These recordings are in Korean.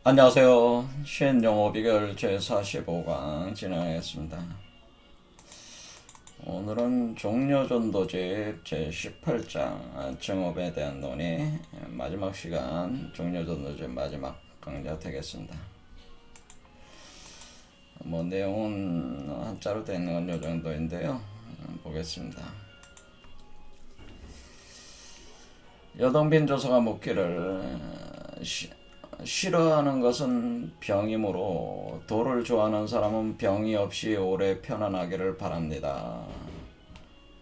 안녕하세요. 신영어 비결 제45강 진행하겠습니다. 오늘은 종려전도집 제18장 증업에 대한 논의 마지막 시간 종려전도집 마지막 강좌 되겠습니다. 내용은 한자로 되어 있는 건 이 정도인데요. 보겠습니다. 여동빈 조서가 묻기를 싫어하는 것은 병이므로 도를 좋아하는 사람은 병이 없이 오래 편안하기를 바랍니다.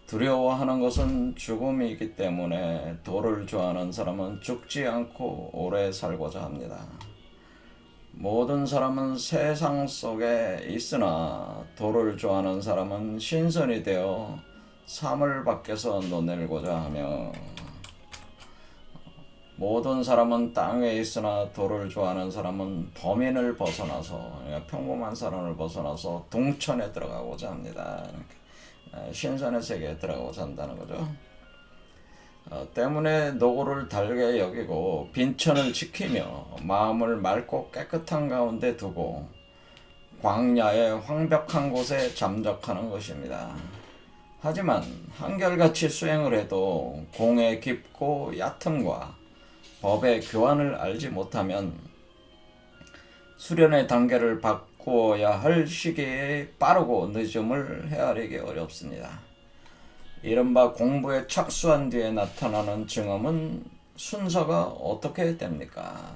두려워하는 것은 죽음이기 때문에 도를 좋아하는 사람은 죽지 않고 오래 살고자 합니다. 모든 사람은 세상 속에 있으나 도를 좋아하는 사람은 신선이 되어 삶을 밖에서 논내고자 하며 모든 사람은 땅 위에 있으나 도를 좋아하는 사람은 범인을 벗어나서 그러니까 평범한 사람을 벗어나서 동천에 들어가고자 합니다. 신선의 세계에 들어가고자 한다는 거죠. 때문에 노고를 달게 여기고 빈천을 지키며 마음을 맑고 깨끗한 가운데 두고 광야의 황벽한 곳에 잠적하는 것입니다. 하지만 한결같이 수행을 해도 공의 깊고 얕음과 법의 교환을 알지 못하면 수련의 단계를 바꾸어야 할 시기에 빠르고 늦음을 헤아리기 어렵습니다. 이른바 공부에 착수한 뒤에 나타나는 증험은 순서가 어떻게 됩니까?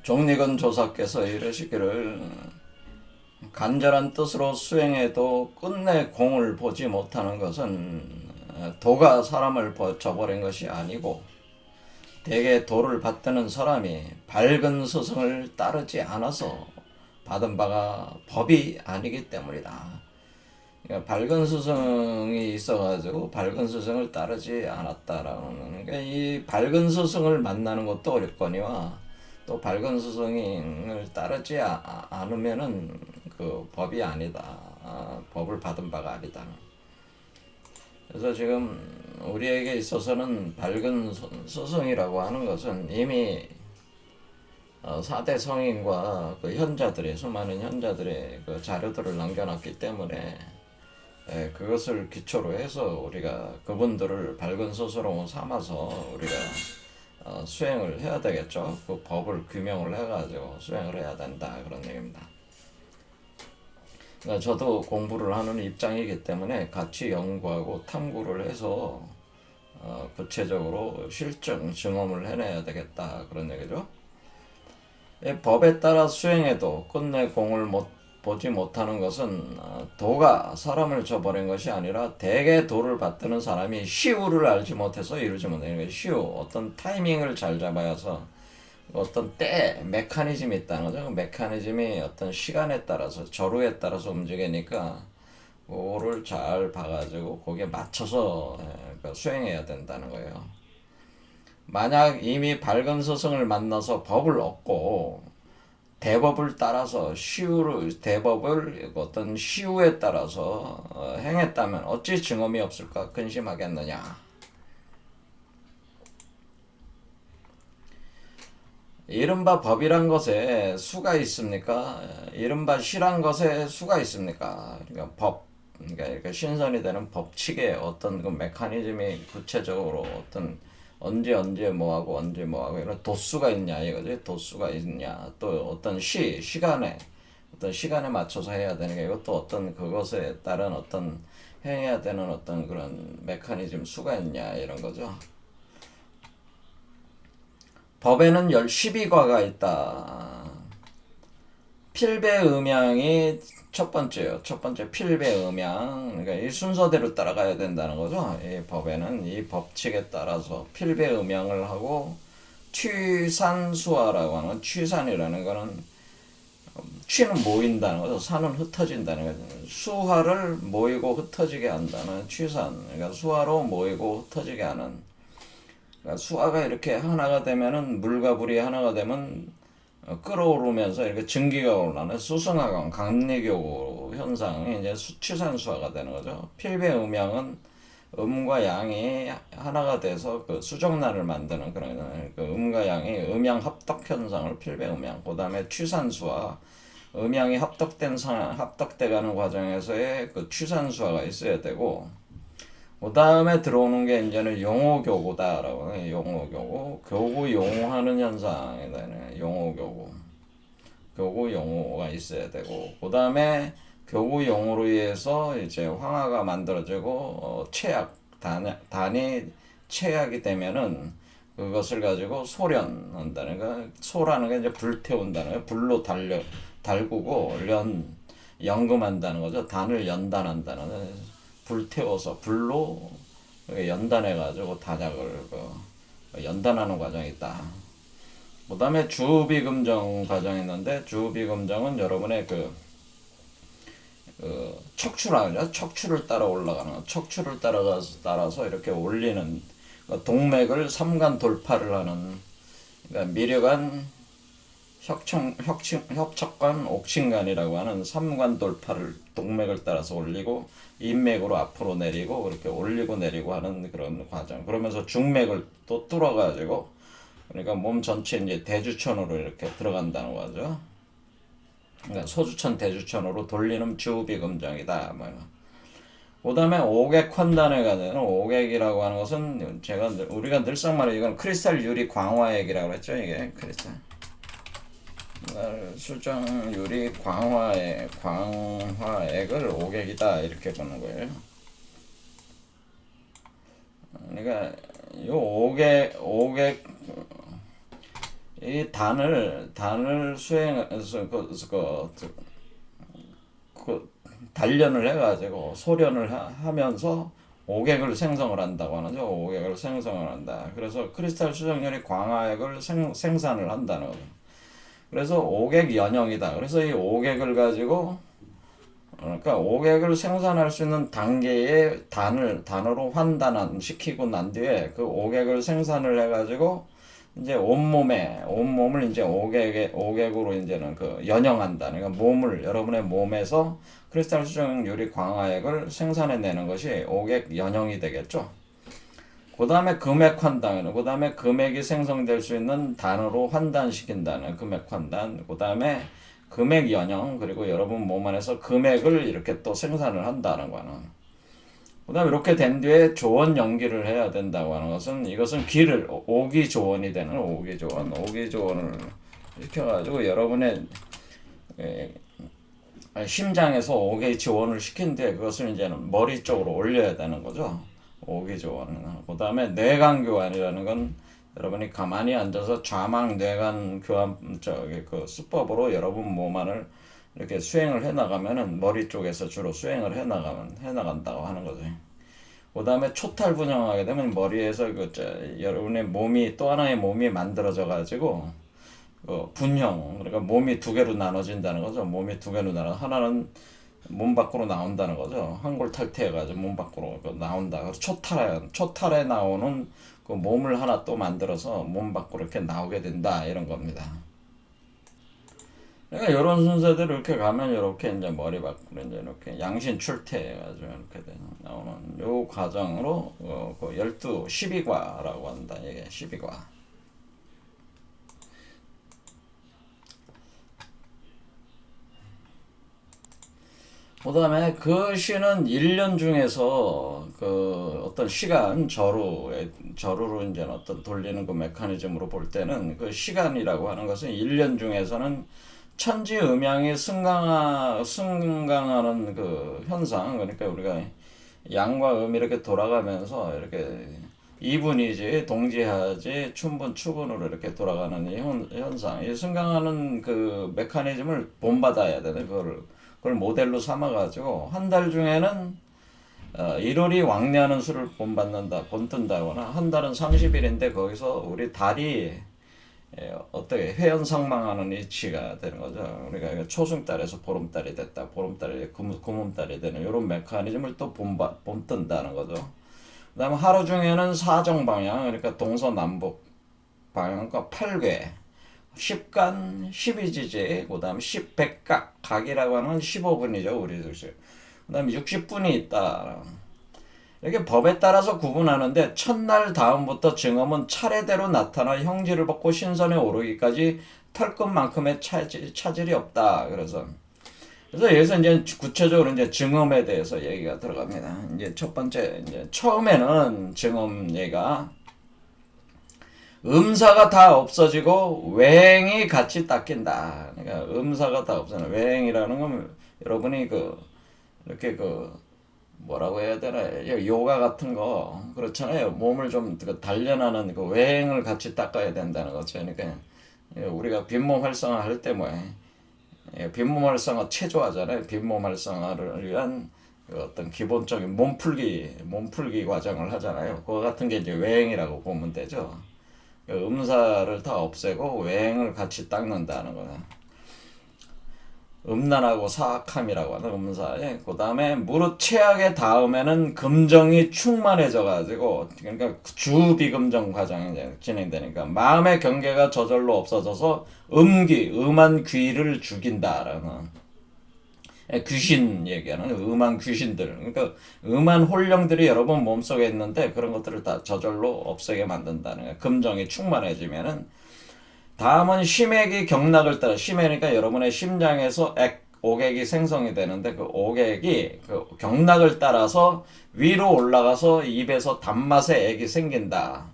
종리근 조사께서 이르시기를 간절한 뜻으로 수행해도 끝내 공을 보지 못하는 것은 도가 사람을 저버린 것이 아니고 대개 도를 받드는 사람이 밝은 스승을 따르지 않아서 받은 바가 법이 아니기 때문이다. 그러니까 밝은 스승이 있어가지고 밝은 스승을 따르지 않았다라는 그러니까 이 밝은 스승을 만나는 것도 어렵거니와 또 밝은 스승을 따르지 않으면은 그 법이 아니다. 법을 받은 바가 아니다. 그래서 지금 우리에게 있어서는 밝은 스승이라고 하는 것은 이미 4대 성인과 그 현자들의 수많은 현자들의 그 자료들을 남겨놨기 때문에 그것을 기초로 해서 우리가 그분들을 밝은 스스로 삼아서 우리가 수행을 해야 되겠죠. 그 법을 규명을 해가지고 수행을 해야 된다 그런 얘기입니다. 그러니까 저도 공부를 하는 입장이기 때문에 같이 연구하고 탐구를 해서 구체적으로 실증 증험을 해내야 되겠다 그런 얘기죠. 법에 따라 수행해도 끝내 공을 보지 못하는 것은 도가 사람을 저버린 것이 아니라 대개 도를 받드는 사람이 시우를 알지 못해서 이루지 못하는 거예요. 시우 어떤 타이밍을 잘 잡아야 해서 어떤 때 메커니즘이 있다는 거죠. 메커니즘이 어떤 시간에 따라서 저루에 따라서 움직이니까 그거를 잘 봐가지고 거기에 맞춰서 수행해야 된다는 거예요. 만약 이미 밝은 스승을 만나서 법을 얻고 대법을 따라서 대법을 어떤 시우에 따라서 행했다면 어찌 증험이 없을까 근심하겠느냐. 이른바 법이란 것에 수가 있습니까? 이른바 시란 것에 수가 있습니까? 그러니까 그러니까 신선이 되는 법칙의 어떤 그 메커니즘이 구체적으로 어떤 언제 뭐하고 언제 뭐하고 이런 도수가 있냐 이거지. 도수가 있냐. 또 어떤 시간에 맞춰서 해야 되는 게 이것도 어떤 그것에 따른 어떤 행해야 되는 어떤 그런 메커니즘 수가 있냐 이런 거죠. 법에는 12과가 있다. 필배음양이 첫 번째요. 첫 번째 필배음양. 그러니까 이 순서대로 따라가야 된다는 거죠. 이 법에는 이 법칙에 따라서 필배음양을 하고 취산수화라고 하는 취산이라는 거는 취는 모인다는 거죠. 산은 흩어진다는 거죠. 수화를 모이고 흩어지게 한다는 취산. 그러니까 수화로 모이고 흩어지게 하는. 그러니까 수화가 이렇게 하나가 되면은 물과 불이 하나가 되면 끓어오르면서 이렇게 증기가 올라는 수승화강 강내교 현상이 이제 취산수화가 되는 거죠. 필배음양은 음과 양이 하나가 돼서 그 수정란을 만드는 그런 그 음과 양이 음양 합덕 현상을 필배음양. 그다음에 취산수와 음양이 합덕돼 가는 과정에서의 그 취산수화가 있어야 되고, 그다음에 들어오는 게 이제는 용호교구다라고 해요. 용호교구, 교구 용호하는 현상에 대한 용호교구, 교구 용호가 있어야 되고, 그다음에 교구 용호로 의해서 이제 황화가 만들어지고 체약 단이 체약이 되면은 그것을 가지고 소련한다는 거. 소라는 게 이제 불태운다는 거. 불로 달구고 연금한다는 거죠. 단을 연단한다는 거. 불태워서 불로 연단해 가지고 단약을 연단하는 과정이 있다. 그다음에 주비금정 과정이 있는데, 주비금정은 여러분의 척추라죠. 척추를 따라 올라가는, 척추를 따라서 이렇게 올리는, 동맥을 삼간 돌파를 하는, 그러니까 미려간 협척관 옥신간이라고 하는 삼관 돌파를 동맥을 따라서 올리고, 인맥으로 앞으로 내리고 그렇게 올리고 내리고 하는 그런 과정. 그러면서 중맥을 또 뚫어가지고, 그러니까 몸 전체 이제 대주천으로 이렇게 들어간다는 거죠. 그러니까 소주천 대주천으로 돌리는 주비금정이다. 그다음에 오객환단에 가는, 오객이라고 하는 것은 우리가 늘상 말해, 이건 크리스탈 유리 광화액이라고 했죠. 이게 크리스탈 수정 유리 광화액을 오객이다 이렇게 보는 거예요. 그러니까 이 오객 이 단을 수행해서 단련을 해가지고 소련을 하면서 오객을 생성을 한다고 하죠. 오객을 생성을 한다. 그래서 크리스탈 수정열이 광화액을 생산을 한다는 거죠. 그래서 오객 연형이다. 그래서 이 오객을 가지고, 그러니까 오객을 생산할 수 있는 단계의 단으로 환단한 시키고 난 뒤에 그 오객을 생산을 해가지고 이제 온몸을 이제 오객으로 이제는 연형한다. 그러니까 여러분의 몸에서 크리스탈 수정 유리 광화액을 생산해내는 것이 오객 연형이 되겠죠. 그 다음에 금액 환단, 그 다음에 금액이 생성될 수 있는 단으로 환단시킨다는 금액 환단, 그 다음에 금액 연형, 그리고 여러분 몸 안에서 금액을 이렇게 또 생산을 한다는 거는. 그 다음에 이렇게 된 뒤에 조원 연기를 해야 된다고 하는 것은, 이것은 기를, 오기조원이 되는 오기조원을 시켜가지고 여러분의 심장에서 오기조원을 시킨 뒤에 그것을 이제는 머리 쪽으로 올려야 되는 거죠. 오기조원. 그 다음에 뇌간교환이라는 건 여러분이 가만히 앉아서 좌망 뇌간 교환 수법으로 여러분 몸 안을 이렇게 수행을 해나가면은 머리 쪽에서 주로 수행을 해나간다고 하는 거죠. 그 다음에 초탈 분영하게 되면 머리에서 여러분의 몸이 또 하나의 몸이 만들어져 가지고 분형, 그러니까 몸이 두 개로 나눠진다는 거죠. 몸이 두 개로 하나는 몸 밖으로 나온다는 거죠. 한골 탈퇴해가지고 몸 밖으로 나온다. 그래서 초탈에 나오는 그 몸을 하나 또 만들어서 몸 밖으로 이렇게 나오게 된다. 이런 겁니다. 그러니까 이런 순서대로 이렇게 가면 이렇게 이제 머리 밖으로 이제 이렇게 양신 출퇴해가지고 이렇게 나오는 요 과정으로 12과라고 한다. 이게 12과. 그 다음에 그 시는 1년 중에서 어떤 시간, 저루로 이제 어떤 돌리는 그 메커니즘으로 볼 때는 그 시간이라고 하는 것은 1년 중에서는 천지 음양이 승강하는 그 현상, 그러니까 우리가 양과 음이 이렇게 돌아가면서 이렇게 이분이지 동지하지 춘분 추분으로 이렇게 돌아가는 이 현상, 이 승강하는 그 메커니즘을 본받아야 되네. 그걸 모델로 삼아가지고 한 달 중에는 1월이 왕래하는 수를 본뜬다거나, 한 달은 30일인데 거기서 우리 달이 어떻게 회원상망하는 이치가 되는 거죠. 우리가 초승달에서 보름달이 됐다, 보름달이 금음달이 되는 이런 메커니즘을 또 본뜬다는 거죠. 그 다음에 하루 중에는 사정방향, 그러니까 동서남북 방향과 8궤, 10간, 12지지, 그 다음에 10백각, 각이라고 하는 건 15분이죠, 우리들. 그 다음에 60분이 있다. 이렇게 법에 따라서 구분하는데 첫날 다음부터 증언은 차례대로 나타나 형질을 벗고 신선에 오르기까지 털끝만큼의 차질이 없다. 그래서 여기서 이제 구체적으로 이제 증언에 대해서 얘기가 들어갑니다. 이제 첫 번째 이제 처음에는 증언 얘가 음사가 다 없어지고 외행이 같이 닦인다. 그러니까 음사가 다 없어지는 외행이라는 건 여러분이 이렇게 뭐라고 해야 되나 요가 같은 거 그렇잖아요. 몸을 좀 단련하는 그 외행을 같이 닦아야 된다는 거죠. 그러니까 우리가 빈몸 활성화 할 때 빈몸 활성화 체조하잖아요. 빈몸 활성화를 위한 어떤 기본적인 몸풀기 과정을 하잖아요. 그거 같은 게 이제 외행이라고 보면 되죠. 음사를 다 없애고 외행을 같이 닦는다는 거야. 음란하고 사악함이라고 하는 음사에 그 다음에 무릇 최악의 다음에는 금정이 충만해져 가지고 그러니까 주비금정 과정이 진행되니까 마음의 경계가 저절로 없어져서 음한 귀를 죽인다라는 귀신 얘기하는 음한 귀신들 그러니까 음한 혼령들이 여러분 몸속에 있는데 그런 것들을 다 저절로 없애게 만든다는 거예요. 금정이 충만해지면은 다음은 심액이 경락을 따라 심해니까 여러분의 심장에서 오객이 생성이 되는데 그 오객이 그 경락을 따라서 위로 올라가서 입에서 단맛의 액이 생긴다.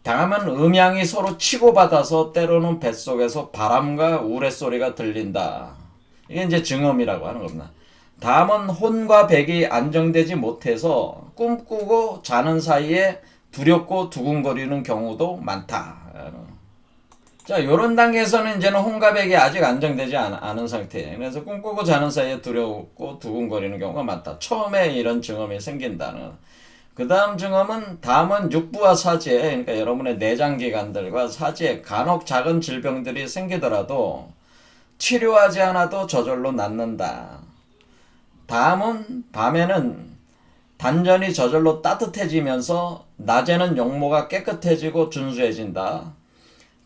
다음은 음양이 서로 치고받아서 때로는 뱃속에서 바람과 우레소리가 들린다. 이게 이제 증음이라고 하는 겁니다. 다음은 혼과 백이 안정되지 못해서 꿈꾸고 자는 사이에 두렵고 두근거리는 경우도 많다. 자, 요런 단계에서는 이제는 혼과 백이 아직 안정되지 않은 상태예요. 그래서 꿈꾸고 자는 사이에 두렵고 두근거리는 경우가 많다. 처음에 이런 증음이 생긴다는. 그 다음 증음은 다음은 육부와 사지에 그러니까 여러분의 내장기관들과 사지에 간혹 작은 질병들이 생기더라도 치료하지 않아도 저절로 낫는다. 다음은 밤에는 단전이 저절로 따뜻해지면서 낮에는 용모가 깨끗해지고 준수해진다.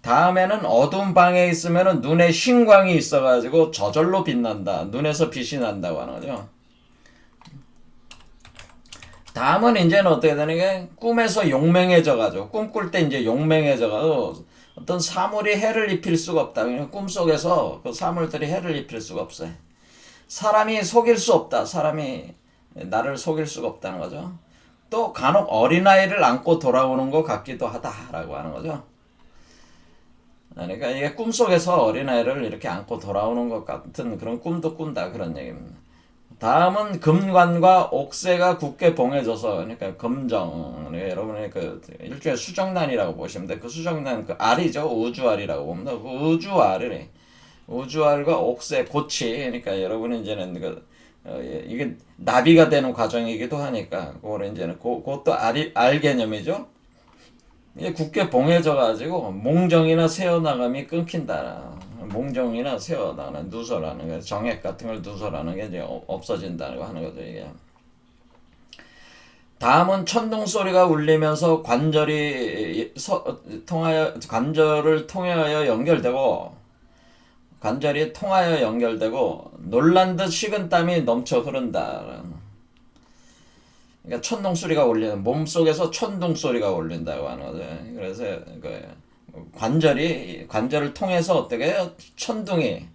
다음에는 어두운 방에 있으면 눈에 신광이 있어가지고 저절로 빛난다. 눈에서 빛이 난다고 하는 거죠. 다음은 이제는 어떻게 되는 게 꿈에서 용맹해져가지고 꿈꿀 때 이제 용맹해져가지고 어떤 사물이 해를 입힐 수가 없다. 그냥 꿈속에서 그 사물들이 해를 입힐 수가 없어요. 사람이 속일 수 없다. 사람이 나를 속일 수가 없다는 거죠. 또 간혹 어린아이를 안고 돌아오는 것 같기도 하다라고 하는 거죠. 그러니까 이게 꿈속에서 어린아이를 이렇게 안고 돌아오는 것 같은 그런 꿈도 꾼다 그런 얘기입니다. 다음은 금관과 옥새가 굳게 봉해져서 그러니까 금정 그러니까 여러분의 그 일종의 수정란이라고 보시면 돼. 그 수정란 그 알이죠. 우주알이라고 봅니다. 그 우주알이 우주알과 옥새 고치 그러니까 여러분이 이제는 이게 나비가 되는 과정이기도 하니까 그거를 이제는 그것도 알 개념이죠. 이게 굳게 봉해져 가지고 몽정이나 새어나감이 끊긴다. 몽정이나 새어나가는 누설하는 게 정액 같은 걸 누설하는 게 이제 없어진다고 하는 거죠 이게. 다음은 천둥 소리가 울리면서 관절을 통하여 연결되고 관절이 통하여 연결되고 놀란 듯 식은땀이 넘쳐 흐른다. 그러니까 천둥 소리가 울리는 몸속에서 천둥 소리가 울린다고 하는 거죠. 그래서 관절을 통해서 어떻게 천둥이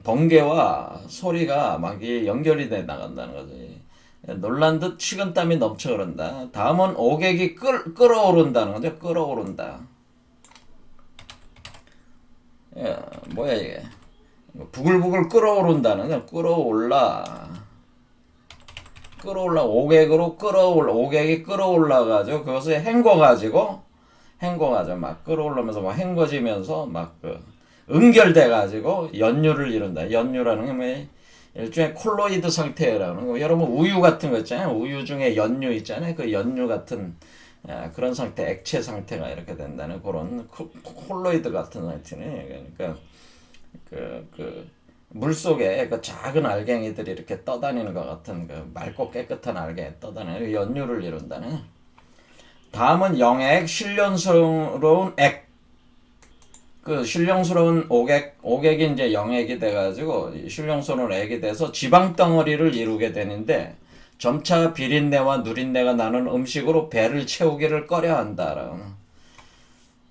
번개와 소리가 막 연결이 돼 나간다는 거지. 놀란 듯 식은땀이 넘쳐 흐른다. 다음은 오객이 끓어오른다는 거죠. 끓어오른다. 뭐야 이게? 부글부글 끓어오른다는 끓어올라 오객이 끓어올라가지고 그것을 헹궈가지고 막 끓어올라면서 막 헹궈지면서 막 응결돼가지고 연유를 이룬다. 연유라는 게 뭐 일종의 콜로이드 상태라는 거. 여러분 우유 같은 거 있잖아요. 우유 중에 연유 있잖아요. 그 연유 같은 그런 상태, 액체 상태가 이렇게 된다는 그런 콜로이드 같은 상태네. 그러니까 물 속에 그 작은 알갱이들이 이렇게 떠다니는 것 같은 그 맑고 깨끗한 알갱이 떠다니는 연유를 이룬다는. 다음은 영액, 신령스러운 액. 그 신령스러운 오객이 이제 영액이 돼가지고 신령스러운 액이 돼서 지방 덩어리를 이루게 되는데 점차 비린내와 누린내가 나는 음식으로 배를 채우기를 꺼려한다라고.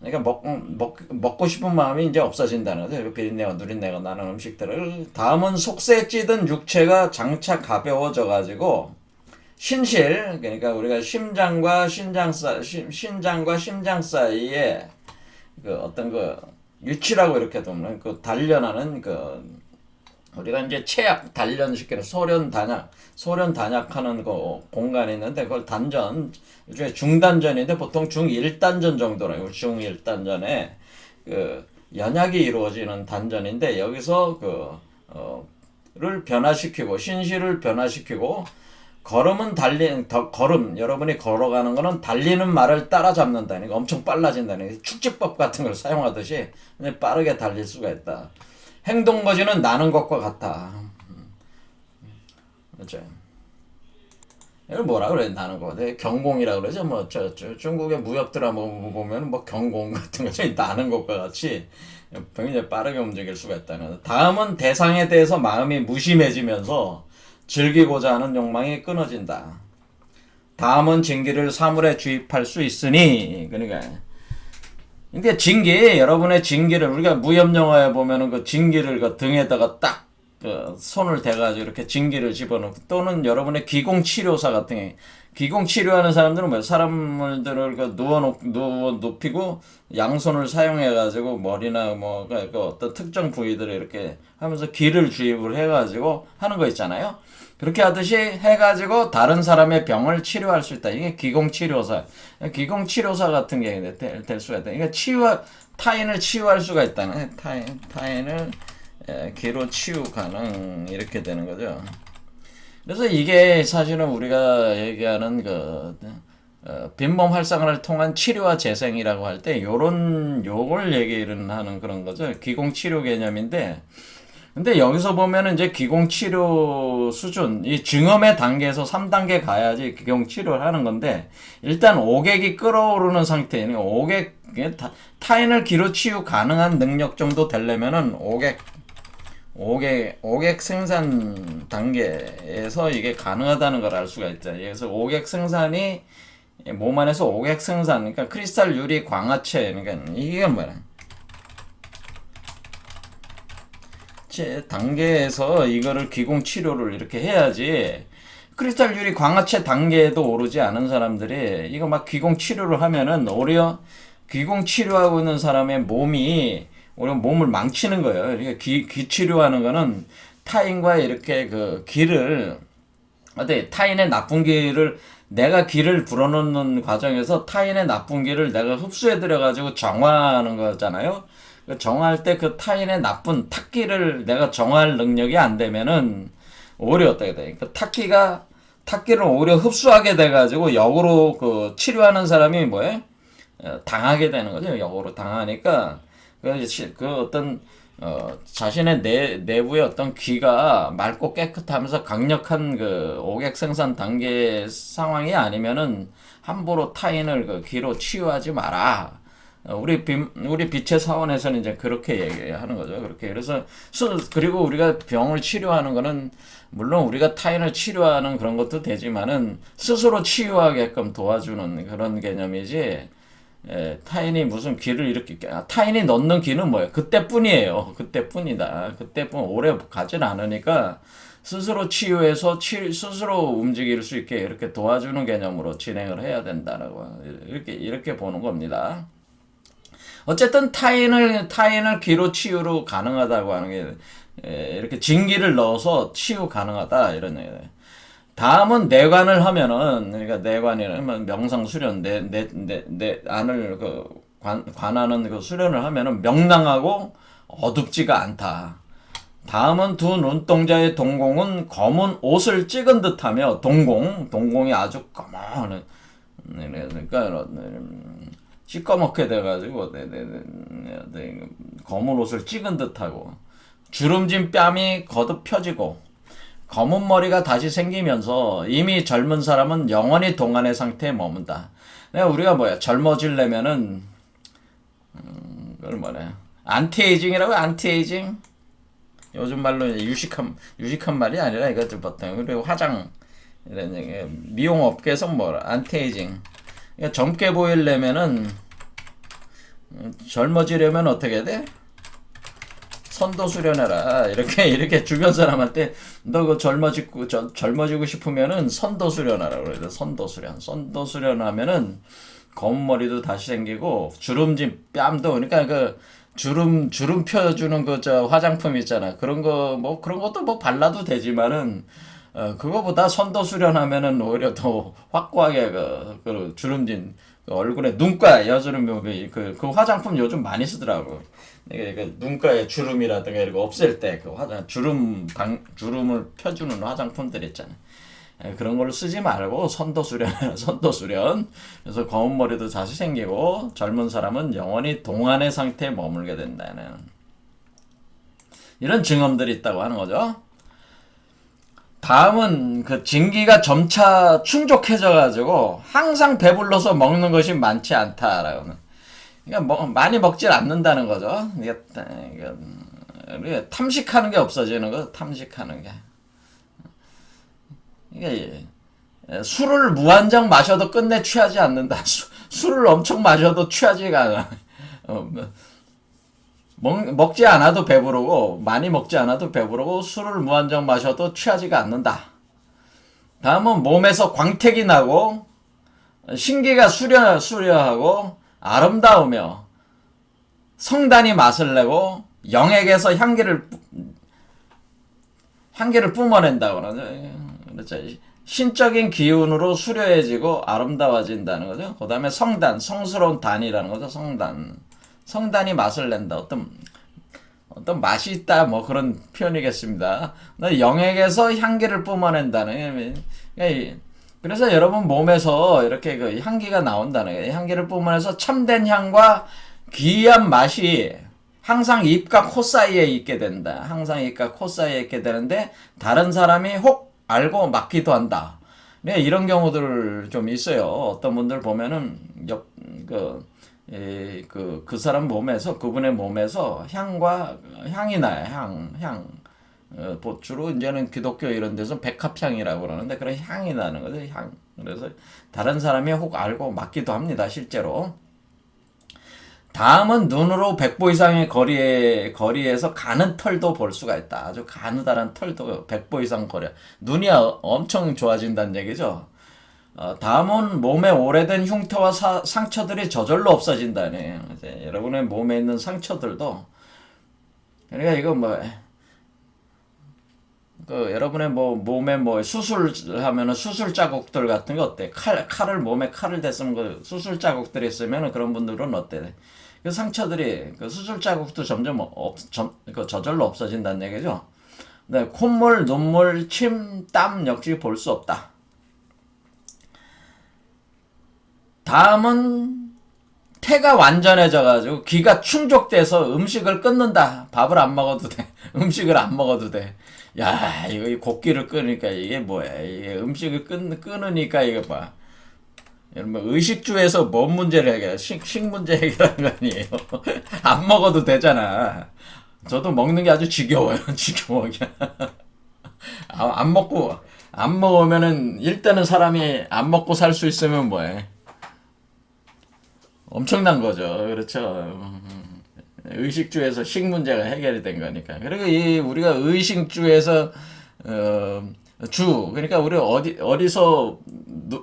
그러니까 먹고 싶은 마음이 이제 없어진다는 거죠. 비린내와 누린내가 나는 음식들을. 다음은 속세 찌든 육체가 장차 가벼워져 가지고 신실, 그러니까 우리가 심장과 심장 사이에 그 어떤 그 유치라고 이렇게 보면 그 단련하는 그 우리가 이제 체약 단련시키는 소련 단약하는 그 공간이 있는데 그걸 단전, 요즘에 중단전인데 보통 중1단전 정도라고. 중1단전에 그 연약이 이루어지는 단전인데 여기서 를 변화시키고 신실을 변화시키고 걸음, 여러분이 걸어가는 거는 달리는 말을 따라잡는다는 거, 엄청 빨라진다는 거, 축지법 같은 걸 사용하듯이 빠르게 달릴 수가 있다. 행동거지는 나는 것과 같다. 그렇죠. 이걸 뭐라 그래, 나는 거. 경공이라 그러죠. 뭐, 중국의 무협 드라마 보면 뭐 경공 같은 거죠. 나는 것과 같이 굉장히 빠르게 움직일 수가 있다는. 다음은 대상에 대해서 마음이 무심해지면서 즐기고자 하는 욕망이 끊어진다. 다음은 징기를 사물에 주입할 수 있으니, 그러니까 근데 징기, 여러분의 징기를 우리가 무협 영화에 보면은 그 징기를 그 등에다가 딱 그 손을 대가지고 이렇게 징기를 집어넣고, 또는 여러분의 기공치료사 같은 게, 기공치료하는 사람들은 뭐 사람들을 그 누워 눕히고 양손을 사용해가지고 머리나 뭐 그 어떤 특정 부위들을 이렇게 하면서 기를 주입을 해가지고 하는 거 있잖아요. 그렇게 하듯이 해가지고 다른 사람의 병을 치료할 수 있다. 이게 기공치료사 같은 게 될 수가 있다. 그러니까 타인을 치유할 수가 있다는. 타인을 기로 치유 가능, 이렇게 되는 거죠. 그래서 이게 사실은 우리가 얘기하는 빈몸 활성화를 통한 치료와 재생이라고 할 때 요걸 얘기를 하는 그런 거죠. 기공치료 개념인데, 근데 여기서 보면은 이제 기공치료 수준, 이 증험의 단계에서 3단계 가야지 기공치료를 하는 건데, 일단 오객이 끓어오르는 상태는 타인을 기로 치유 가능한 능력 정도 되려면은 오객 생산 단계에서 이게 가능하다는 걸 알 수가 있죠. 그래서 오객 생산이 몸 안에서 오객 생산, 그러니까 크리스탈 유리 광화체, 그러니까 이게 뭐야? 단계에서 이거를 기공 치료를 이렇게 해야지. 크리스탈 유리 광화체 단계에도 오르지 않은 사람들이 이거 막 기공 치료를 하면은 오히려 기공 치료하고 있는 사람의 몸이 오히려 몸을 망치는 거예요. 그러니까 기 치료하는 거는 타인과 이렇게 타인의 나쁜 기를, 내가 기를 불어넣는 과정에서 타인의 나쁜 기를 내가 흡수해들여가지고 정화하는 거잖아요. 정화할 때 그 타인의 나쁜 탁기를 내가 정화할 능력이 안 되면은 오히려 어떻게 돼? 그 탁기를 오히려 흡수하게 돼가지고 역으로 치료하는 사람이 당하게 되는 거죠. 역으로 당하니까 어떤 자신의 내부의 어떤 기가 맑고 깨끗하면서 강력한 오객 생산 단계 상황이 아니면은 함부로 타인을 기로 치유하지 마라. 우리 빛의 사원에서는 이제 그렇게 얘기하는 거죠. 그렇게. 그래서, 그리고 우리가 병을 치료하는 거는, 물론 우리가 타인을 치료하는 그런 것도 되지만은, 스스로 치유하게끔 도와주는 그런 개념이지, 타인이 무슨 기를 이렇게, 타인이 넣는 기는 뭐예요? 그때뿐이에요. 그때뿐이다. 오래 가진 않으니까, 스스로 치유해서 스스로 움직일 수 있게 이렇게 도와주는 개념으로 진행을 해야 된다라고, 이렇게 보는 겁니다. 어쨌든 타인을 기로 치유로 가능하다고 하는 게, 이렇게 징기를 넣어서 치유 가능하다, 이런 얘기예요. 다음은 내관을 하면은, 그러니까 내관이라는 명상 수련, 내 안을 관하는 수련을 하면은 명랑하고 어둡지가 않다. 다음은 두 눈동자의 동공은 검은 옷을 찍은 듯하며, 동공이 아주 검은, 그러니까 시꺼멓게 돼가지고 검은 옷을 찍은 듯하고, 주름진 뺨이 거듭 펴지고, 검은 머리가 다시 생기면서 이미 젊은 사람은 영원히 동안의 상태에 머문다. 우리가 젊어지려면은 그걸 안티에이징이라고. 안티에이징, 요즘 말로 유식한 말이 아니라 이것도 보통. 그리고 이런 얘기. 미용업계에서 뭐라 안티에이징. 그러니까 젊게 보이려면은 젊어지려면 어떻게 해야 돼? 선도 수련해라. 이렇게 주변 사람한테 너 그 젊어지고 싶으면은 선도 수련하라 그래요. 선도 수련. 선도 수련하면은 검은 머리도 다시 생기고 주름진 뺨도 그러니까 그 주름 펴주는 그 저 화장품 있잖아. 그런 거 뭐 그런 것도 뭐 발라도 되지만은 그거보다 선도 수련하면은 오히려 더 확고하게 그 주름진 그 얼굴에 눈가 여주름 그 화장품 요즘 많이 쓰더라고. 이게 눈가에 주름이라든가 이런 거 없앨 때 그 주름을 펴주는 화장품들 있잖아. 그런 걸로 쓰지 말고 선도 수련, 선도 수련. 그래서 검은 머리도 다시 생기고 젊은 사람은 영원히 동안의 상태에 머물게 된다는 이런 증언들이 있다고 하는 거죠. 다음은 그 진기가 점차 충족해져 가지고 항상 배불러서 먹는 것이 많지 않다라고는. 그러니까 많이 먹질 않는다는 거죠. 이게 탐식하는 게 없어지는 거, 탐식하는 게. 이게 술을 무한정 마셔도 끝내 취하지 않는다. 술을 엄청 마셔도 취하지가 않아. 먹지 않아도 배부르고 많이 먹지 않아도 배부르고 술을 무한정 마셔도 취하지가 않는다. 다음은 몸에서 광택이 나고 신기가 수려하고 아름다우며 성단이 맛을 내고 영액에서 향기를 뿜어낸다고 그러죠. 신적인 기운으로 수려해지고 아름다워진다는 거죠. 그 다음에 성단, 성스러운 단이라는 거죠. 성단이 맛을 낸다. 어떤 맛이 있다. 뭐 그런 표현이겠습니다. 영액에서 향기를 뿜어낸다는. 그래서 여러분 몸에서 이렇게 그 향기가 나온다는 거예요. 향기를 뿜어내서 참된 향과 귀한 맛이 항상 입과 코 사이에 있게 된다. 항상 입과 코 사이에 있게 되는데 다른 사람이 혹 알고 맡기도 한다. 네, 이런 경우들 좀 있어요. 어떤 분들 보면은 그 사람 몸에서 그분의 몸에서 향이 나요. 향. 주로 이제는 기독교 이런 데서 백합향이라고 그러는데 그런 향이 나는 거죠. 향. 그래서 다른 사람이 혹 알고 맡기도 합니다. 실제로. 다음은 눈으로 100보 이상의 거리에서 가는 털도 볼 수가 있다. 아주 가느다란 털도 100보 이상 거리. 눈이 엄청 좋아진다는 얘기죠. 다음은 몸에 오래된 흉터와 상처들이 저절로 없어진다네. 여러분의 몸에 있는 상처들도 그러니까 이거 여러분의 몸에 수술하면은 수술 자국들 같은 거 어때? 몸에 칼을 댔으면 수술 자국들이 있으면은 그런 분들은 어때? 그 상처들이 그 수술 자국도 점점 저절로 없어진다는 얘기죠. 네, 콧물, 눈물, 침, 땀 역시 볼 수 없다. 다음은 폐가 완전해져가지고 귀가 충족돼서 음식을 끊는다. 밥을 안 먹어도 돼. 음식을 안 먹어도 돼. 야, 이거 곡기를 끊으니까 이게 뭐야? 이게 음식을 끊으니까 이거 봐. 여러분 의식주에서 뭔 문제를 해결해? 식 문제 해결하는 거 아니에요? 안 먹어도 되잖아. 저도 먹는 게 아주 지겨워요. 지겨워. 안 먹으면은 일단은 사람이 안 먹고 살 수 있으면 뭐해? 엄청난 거죠. 그렇죠. 의식주에서 식 문제가 해결이 된 거니까. 그리고 우리가 의식주에서 그러니까 우리 어디서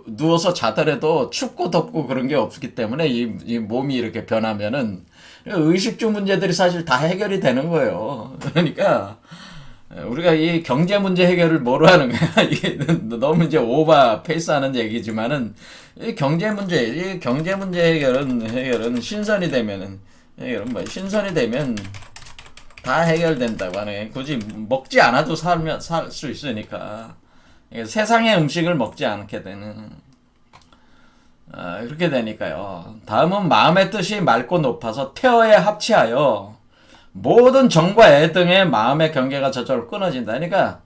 누워서 자더라도 춥고 덥고 그런 게 없기 때문에 이 몸이 이렇게 변하면은 의식주 문제들이 사실 다 해결이 되는 거예요. 그러니까 우리가 이 경제 문제 해결을 뭐로 하는 거야? 이게 너무 이제 오바 페이스하는 얘기지만은 이 경제 문제 해결은 신선이 되면은 신선이 되면 다 해결된다고 하네. 굳이 먹지 않아도 살 수 있으니까. 세상의 음식을 먹지 않게 되는 그렇게 되니까요. 다음은 마음의 뜻이 맑고 높아서 태어에 합치하여 모든 정과 애 등의 마음의 경계가 저절로 끊어진다. 그러니까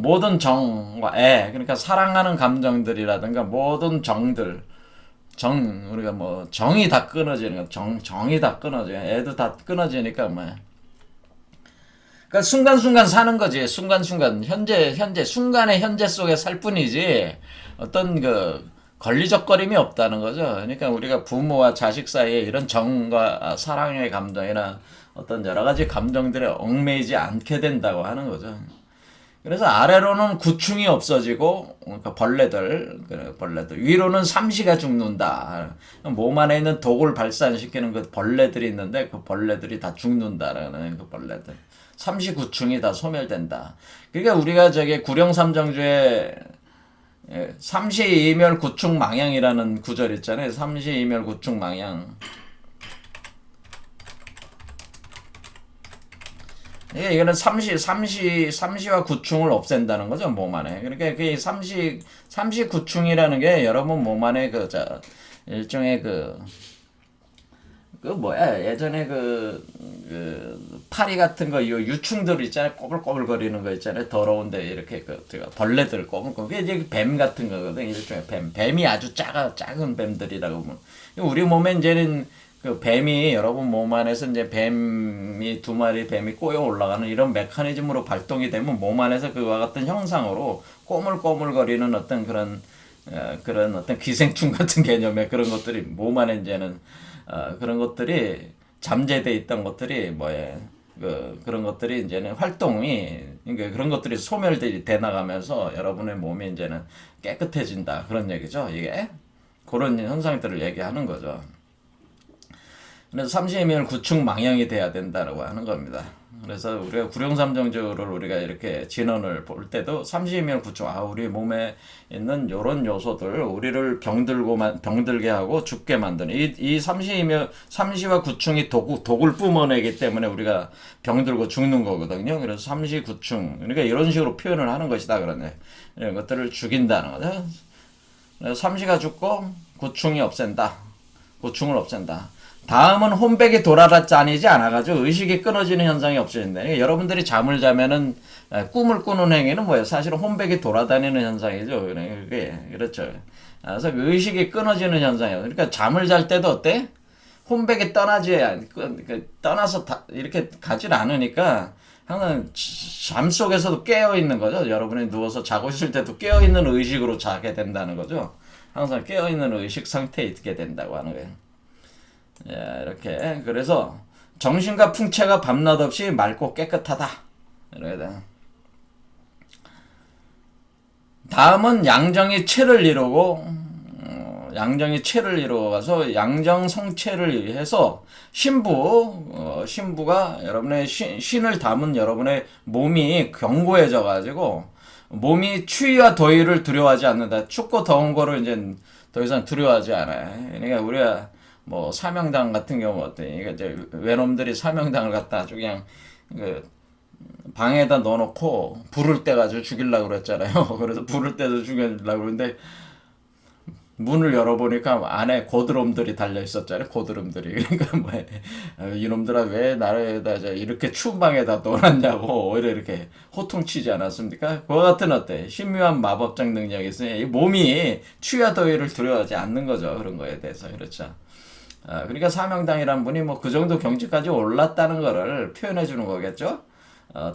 모든 정과 애, 그러니까 사랑하는 감정들이라든가 모든 정들, 우리가 정이 다 끊어지는 거, 정이 다 끊어져. 애도 다 끊어지니까 그러니까 순간순간 사는 거지. 순간순간 현재 순간의 현재 속에 살 뿐이지 어떤 그 걸리적거림이 없다는 거죠. 그러니까 우리가 부모와 자식 사이에 이런 정과 사랑의 감정이나 어떤 여러 가지 감정들에 얽매이지 않게 된다고 하는 거죠. 그래서 아래로는 구충이 없어지고 그러니까 벌레들 위로는 삼시가 죽는다. 몸 안에 있는 독을 발산시키는 그 벌레들이 있는데 그 벌레들이 다 죽는다라는 그 벌레들. 삼시구충이 다 소멸된다. 그러니까 우리가 저기 구령삼정주에 삼시이멸구충망양이라는 구절 있잖아요. 삼시이멸구충망양. 이거는 삼시와 구충을 없앤다는 거죠, 몸 안에. 그러니까 그 삼시구충이라는 게 여러분 몸 안에 일종의 뭐야, 예전에 파리 같은 거, 유충들 있잖아요. 꼬불꼬불거리는 거 있잖아요. 더러운데, 이렇게 벌레들 꼬불꼬불. 그게 이제 뱀 같은 거거든. 일종의 뱀이 아주 작은 뱀들이라고 보면. 우리 몸에 이제는 그 뱀이 여러분 몸 안에서 이제 뱀이 두 마리 뱀이 꼬여 올라가는 이런 메커니즘으로 발동이 되면 몸 안에서 그와 같은 형상으로 꼬물꼬물거리는 어떤 그런 어떤 기생충 같은 개념의 그런 것들이 몸 안에 이제는 그런 것들이 잠재돼 있던 것들이 그런 것들이 이제는 활동이 그러니까 그런 것들이 소멸돼 나가면서 여러분의 몸이 이제는 깨끗해진다 그런 얘기죠. 이게 그런 현상들을 얘기하는 거죠. 그래서 삼시이멸 구충망양이 돼야 된다고 하는 겁니다. 그래서 우리가 구령삼정주를 우리가 이렇게 진언을 볼 때도 삼시이멸 구충, 우리 몸에 있는 이런 요소들, 우리를 병들게 하고 죽게 만드는 이 삼시와 구충이 독을 뿜어내기 때문에 우리가 병들고 죽는 거거든요. 그래서 삼시구충, 그러니까 이런 식으로 표현을 하는 것이다 그러네. 이런 것들을 죽인다는 거죠. 그래서 삼시가 죽고 구충을 없앤다. 다음은 혼백이 돌아다니지 않아가지고 의식이 끊어지는 현상이 없어진다. 그러니까 여러분들이 잠을 자면은 꿈을 꾸는 행위는 뭐예요? 사실은 혼백이 돌아다니는 현상이죠. 그렇죠. 그래서 의식이 끊어지는 현상이에요. 그러니까 잠을 잘 때도 어때? 혼백이 떠나서 이렇게 가질 않으니까 항상 잠 속에서도 깨어 있는 거죠. 여러분이 누워서 자고 있을 때도 깨어 있는 의식으로 자게 된다는 거죠. 항상 깨어 있는 의식 상태에 있게 된다고 하는 거예요. 이렇게 그래서 정신과 풍채가 밤낮 없이 맑고 깨끗하다. 이렇게 다음은 양정이 체를 이루고 양정이 체를 이루어가서 양정성체를 해서 신부가 여러분의 신을 담은 여러분의 몸이 견고해져 가지고 몸이 추위와 더위를 두려워하지 않는다. 춥고 더운 거를 이제 더 이상 두려워하지 않아요. 그러니까 우리가 뭐 사명당 같은 경우 어때? 이게 이제 외놈들이 사명당을 갖다 아주 그냥 방에다 넣어놓고 불을 떼가지고 죽이려고 그랬잖아요. 그래서 불을 떼서 죽이려고 그러는데 문을 열어보니까 안에 고드름들이 달려 있었잖아요. 고드름들이. 그러니까 이놈들아 왜 나를 이렇게 추운 방에다 넣어놨냐고 오히려 이렇게 호통치지 않았습니까? 그와 같은 어때? 신묘한 마법적 능력이 있으니 몸이 추위와 더위를 두려워하지 않는 거죠. 그런 거에 대해서. 그렇죠. 그러니까 사명당이란 분이 그 정도 경지까지 올랐다는 거를 표현해 주는 거겠죠.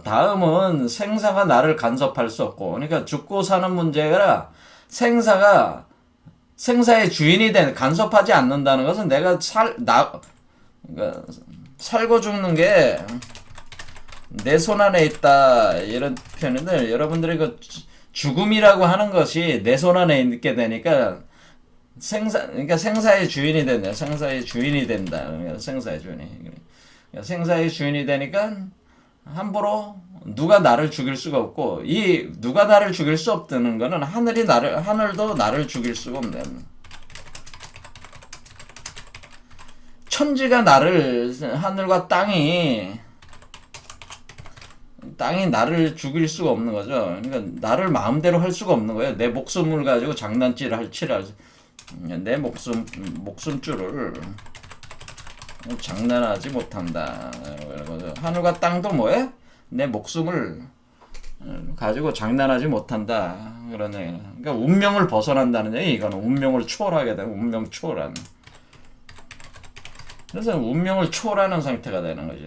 다음은 생사가 나를 간섭할 수 없고, 그러니까 죽고 사는 문제가 생사의 주인이 간섭하지 않는다는 것은 내가 그러니까 살고 죽는 게 내 손 안에 있다 이런 표현인데 여러분들이 죽음이라고 하는 것이 내 손 안에 있게 되니까 그러니까 생사의 주인이 된다. 생사의 주인이 된다. 생사의 주인이. 그러니까 생사의 주인이 되니까 함부로 누가 나를 죽일 수가 없고 누가 나를 죽일 수 없다는 거는 하늘도 나를 죽일 수가 없는. 천지가 하늘과 땅이 나를 죽일 수가 없는 거죠. 그러니까 나를 마음대로 할 수가 없는 거예요. 내 목숨을 가지고 장난질을 내 목숨줄을 장난하지 못한다. 하늘과 땅도 뭐예요? 내 목숨을 가지고 장난하지 못한다. 그러네. 그러니까 운명을 벗어난다는 얘기. 이거는 운명을 초월하게 되는 운명 초월한. 그래서 운명을 초월하는 상태가 되는 거죠.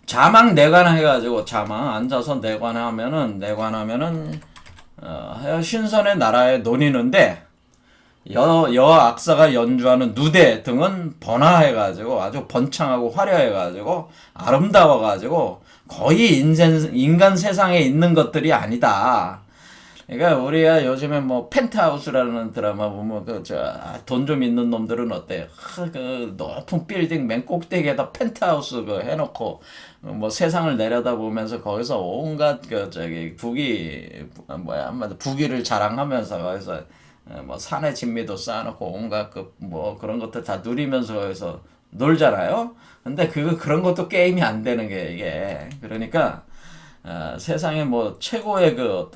자망내관 해가지고 자망 앉아서 내관하면은 신선의 나라에 논이는데 여악사가 연주하는 누대 등은 번화해가지고 아주 번창하고 화려해가지고 아름다워가지고 거의 인간 세상에 있는 것들이 아니다. 그러니까 우리가 요즘에 뭐 펜트하우스라는 드라마 보면 돈 좀 있는 놈들은 어때요? 그 높은 빌딩 맨 꼭대기에다 펜트하우스 해놓고 뭐 세상을 내려다보면서 거기서 온갖 부귀를 자랑하면서 거기서 뭐 산의 진미도 쌓아놓고 온갖 뭐 그런 것들 다 누리면서 거기서 놀잖아요. 근데 그런 것도 게임이 안 되는 게 이게 그러니까 세상에 뭐 최고의 그런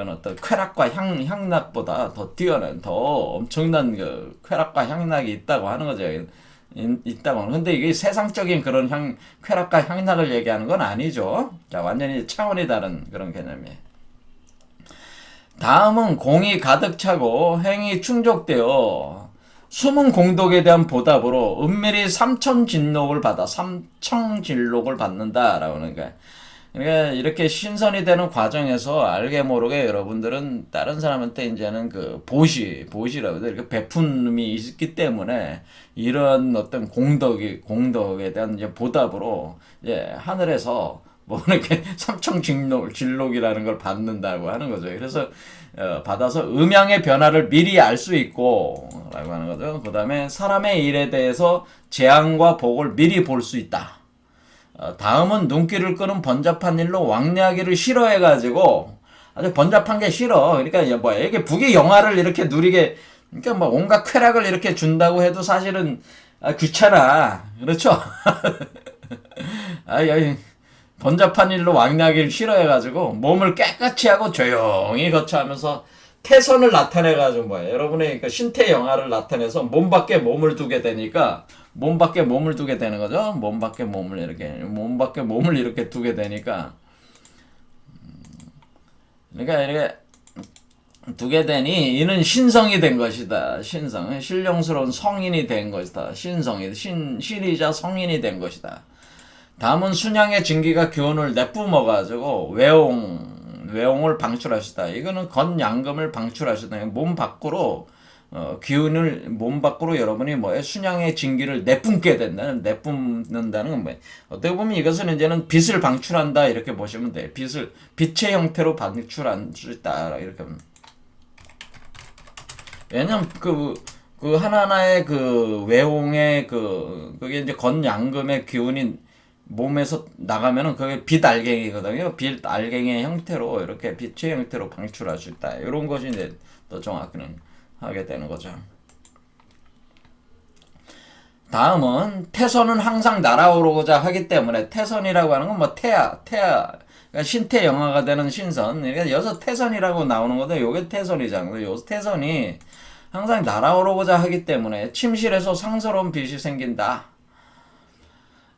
어떤 쾌락과 향락보다 더 뛰어난 더 엄청난 쾌락과 향락이 있다고 하는 거죠. 있다고 하는. 근데 이게 세상적인 그런 쾌락과 향락을 얘기하는 건 아니죠. 자, 완전히 차원이 다른 그런 개념이에요. 다음은 공이 가득 차고 행이 충족되어 숨은 공덕에 대한 보답으로 은밀히 삼천진록을 받는다라고 하는 거야. 그러니까 이렇게 신선이 되는 과정에서 알게 모르게 여러분들은 다른 사람한테 이제는 보시라고 해서 이렇게 베푼음이 있기 때문에 이런 어떤 공덕에 대한 이제 보답으로 이제 하늘에서 뭐 이렇게 삼천진록이라는 걸 받는다고 하는 거죠. 그래서 받아서 음양의 변화를 미리 알 수 있고 라고 하는 거죠. 그 다음에 사람의 일에 대해서 재앙과 복을 미리 볼 수 있다. 다음은 눈길을 끄는 번잡한 일로 왕래하기를 싫어해가지고 아주 번잡한 게 싫어. 그러니까 이게 북의 영화를 이렇게 누리게 그러니까 뭐 온갖 쾌락을 이렇게 준다고 해도 사실은 귀찮아. 그렇죠? 번잡한 일로 왕래하기를 싫어해가지고 몸을 깨끗이 하고 조용히 거쳐하면서 태선을 나타내가지고 여러분의 신태 영화를 나타내서 몸 밖에 몸을 두게 되니까 몸 밖에 몸을 두게 되는 거죠. 몸 밖에 몸을 이렇게 두게 되니까 그러니까 이렇게 두게 되니 이는 신성이 된 것이다. 신령스러운 성인이 된 것이다. 신이자 성인이 된 것이다. 다음은 순양의 진기가 교훈을 내뿜어가지고 외홍을 방출하시다. 이거는 건양금을 방출하시다. 몸 밖으로 기운을 몸 밖으로 여러분이 순양의 진기를 내뿜게 된다는 내뿜는다는 건 뭐예요? 어떻게 보면 이것은 이제는 빛을 방출한다 이렇게 보시면 돼요. 빛의 형태로 방출할 수 있다 이렇게. 왜냐면 그 하나하나의 외홍의 그게 이제 건양금의 기운이 몸에서 나가면은 그게 빛 알갱이거든요. 빛 알갱이의 형태로 이렇게 빛의 형태로 방출할 수 있다. 이런 것이 이제 더 정확히는 하게 되는 거죠. 다음은 태선은 항상 날아오르고자 하기 때문에 태선이라고 하는 건 태아 그러니까 신태 영화가 되는 신선. 그러니까 여기서 태선이라고 나오는 건데 요게 태선이잖아요. 요 태선이 항상 날아오르고자 하기 때문에 침실에서 상스러운 빛이 생긴다.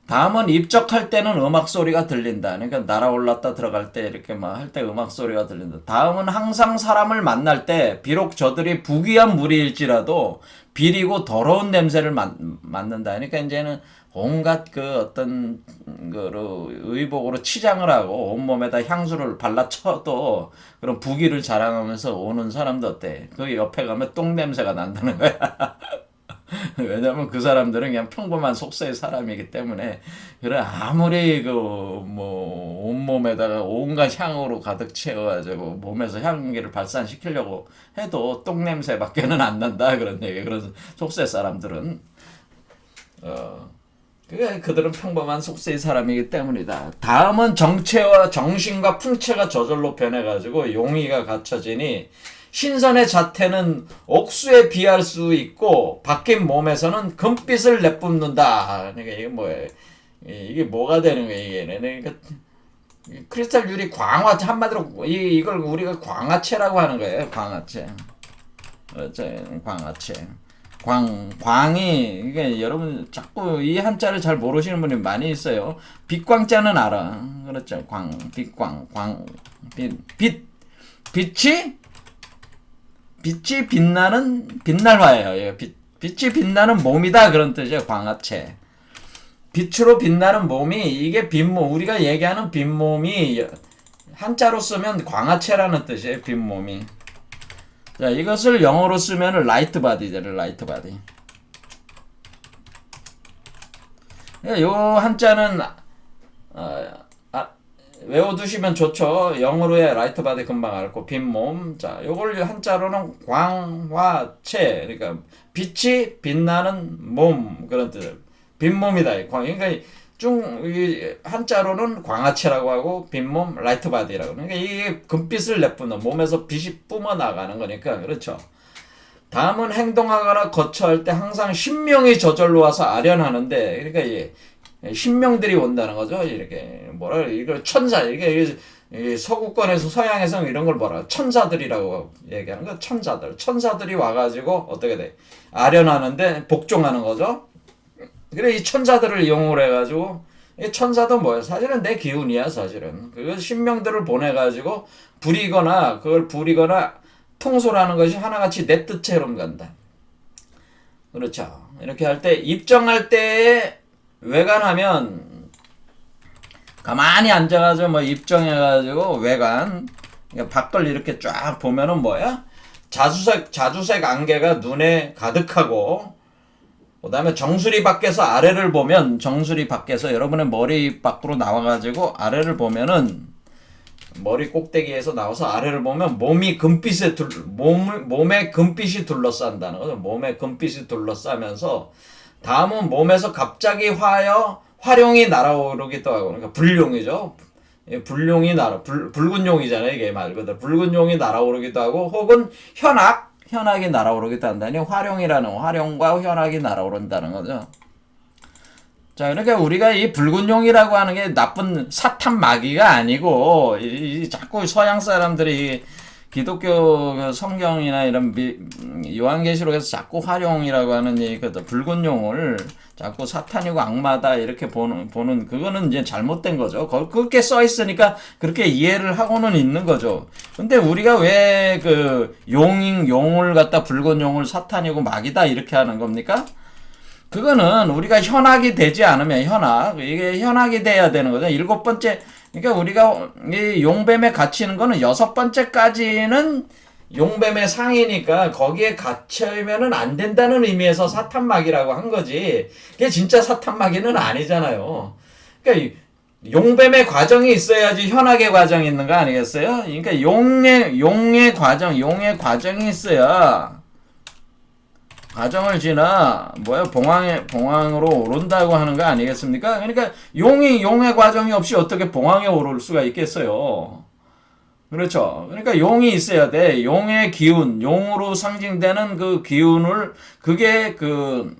다음은 입적할 때는 음악 소리가 들린다. 그러니까 날아올랐다 들어갈 때 이렇게 할 때 음악 소리가 들린다. 다음은 항상 사람을 만날 때 비록 저들이 부귀한 무리일지라도 비리고 더러운 냄새를 맡는다. 그러니까 이제는 온갖 어떤 의복으로 치장을 하고 온몸에다 향수를 발라쳐도 그런 부귀를 자랑하면서 오는 사람도 어때? 그 옆에 가면 똥 냄새가 난다는 거야. 왜냐면 그 사람들은 그냥 평범한 속세의 사람이기 때문에 그래 아무리 온몸에다가 온갖 향으로 가득 채워가지고 몸에서 향기를 발산시키려고 해도 똥 냄새밖에는 안 난다 그런 얘기. 그래서 속세 사람들은 그들은 평범한 속세의 사람이기 때문이다. 다음은 정신과 풍채가 저절로 변해가지고 용의가 갖춰지니 신선의 자태는 옥수에 비할 수 있고 바뀐 몸에서는 금빛을 내뿜는다. 그러니까 이게 뭐예요? 이게 뭐가 되는 거예요? 이게 그러니까 크리스탈 유리 광화체 한마디로 이걸 우리가 광화체라고 하는 거예요. 광화체. 그렇죠. 광화체. 광이 이게 여러분 자꾸 이 한자를 잘 모르시는 분이 많이 있어요. 빛광자는 알아. 그렇죠. 빛이 빛나는 빛날화예요. 빛이 빛나는 몸이다 그런 뜻이에요. 광화체. 빛으로 빛나는 몸이 이게 빈몸, 우리가 얘기하는 빈몸이 한자로 쓰면 광화체라는 뜻이에요. 빈몸이. 자, 이것을 영어로 쓰면은 라이트 바디잖아요. 라이트 바디. 요 한자는 외워두시면 좋죠. 영어로의 라이트 바디 금방 알고 빈몸. 자, 요걸 한자로는 광화체. 그러니까 빛이 빛나는 몸 그런 뜻. 빈몸이다. 그러니까 한자로는 광화체라고 하고 빈몸 라이트 바디라고. 그러니까 이게 금빛을 내뿜는 몸에서 빛이 뿜어 나가는 거니까 그렇죠. 다음은 행동하거나 거처할 때 항상 신명이 저절로 와서 아련하는데 그러니까 이 신명들이 온다는 거죠. 이렇게 뭐라 그래 이걸 천사 이게 서구권에서 서양에서 이런 걸 뭐라 천사들이라고 얘기하는 거. 천사들이 와가지고 어떻게 돼 아련하는데 복종하는 거죠. 그래 이 천사들을 이용을 해가지고 이 천사도 뭐야 사실은 내 기운이야 사실은. 그 신명들을 보내가지고 부리거나 통솔하는 것이 하나같이 내 뜻처럼 간다. 그렇죠. 이렇게 할 때 입정할 때에 외관하면 가만히 앉아가지고 뭐 입정해가지고 외관 그러니까 밖을 이렇게 쫙 보면은 뭐야 자주색 안개가 눈에 가득하고 그 다음에 정수리 밖에서 아래를 보면 정수리 밖에서 여러분의 머리 밖으로 나와가지고 아래를 보면은 머리 꼭대기에서 나와서 아래를 보면 몸에 금빛이 둘러싼다는 거죠. 몸에 금빛이 둘러싸면서 다음은 몸에서 갑자기 화룡이 날아오르기도 하고 그러니까 불룡이죠. 불룡이 붉은 용이잖아요. 이게 말 그대로 붉은 용이 날아오르기도 하고 혹은 현악이 날아오르기도 한다니 화룡과 현악이 날아오른다는 거죠. 자, 그러니까 우리가 이 붉은 용이라고 하는 게 나쁜 사탄 마귀가 아니고 자꾸 서양 사람들이 기독교 성경이나 이런 요한계시록에서 자꾸 화룡이라고 하는 그 붉은 용을 자꾸 사탄이고 악마다 이렇게 보는 그거는 이제 잘못된 거죠. 그렇게 써 있으니까 그렇게 이해를 하고는 있는 거죠. 근데 우리가 왜 그 용을 갖다 붉은 용을 사탄이고 마귀다 이렇게 하는 겁니까? 그거는 우리가 현악이 되지 않으면 이게 현악이 돼야 되는 거죠. 7번째 그러니까 우리가 이 용뱀에 갇히는 거는 6번째까지는 용뱀의 상이니까 거기에 갇혀면은 안 된다는 의미에서 사탄마귀라고 한 거지. 그게 진짜 사탄마귀는 아니잖아요. 그러니까 용뱀의 과정이 있어야지 현악의 과정이 있는 거 아니겠어요? 그러니까 용의 과정이 있어야 과정을 지나 봉황으로 오른다고 하는 거 아니겠습니까? 그러니까 용의 과정이 없이 어떻게 봉황에 오를 수가 있겠어요. 그렇죠. 그러니까 용이 있어야 돼. 용의 기운, 용으로 상징되는 그 기운을 그게 그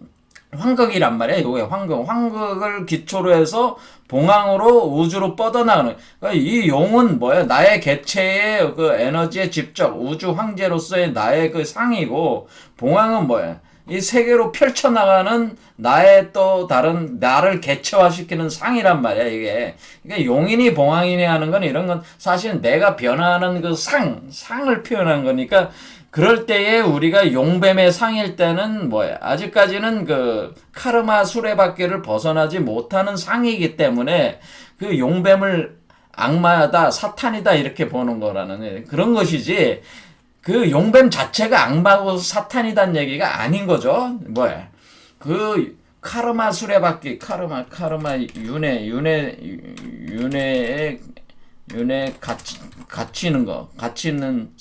황극이란 말이에요. 이게 황극을 기초로 해서 봉황으로 우주로 뻗어나가는. 그러니까 이 용은 뭐야? 나의 개체의 그 에너지의 집적, 우주 황제로서의 나의 그 상이고, 봉황은 뭐야? 이 세계로 펼쳐나가는 나의 또 다른 나를 개체화시키는 상이란 말이야 이게. 그러니까 용이니 봉황이니 하는 건 이런 건 사실은 내가 변화하는 그 상을 표현한 거니까. 그럴 때에 우리가 용뱀의 상일 때는 뭐야? 아직까지는 그 카르마 수레바퀴를 벗어나지 못하는 상이기 때문에 그 용뱀을 악마다 사탄이다 이렇게 보는 거라는 그런 것이지. 그 용뱀 자체가 악마고 사탄이란 얘기가 아닌 거죠. 뭐야? 그 카르마 수레바퀴, 카르마 윤회에 갇히는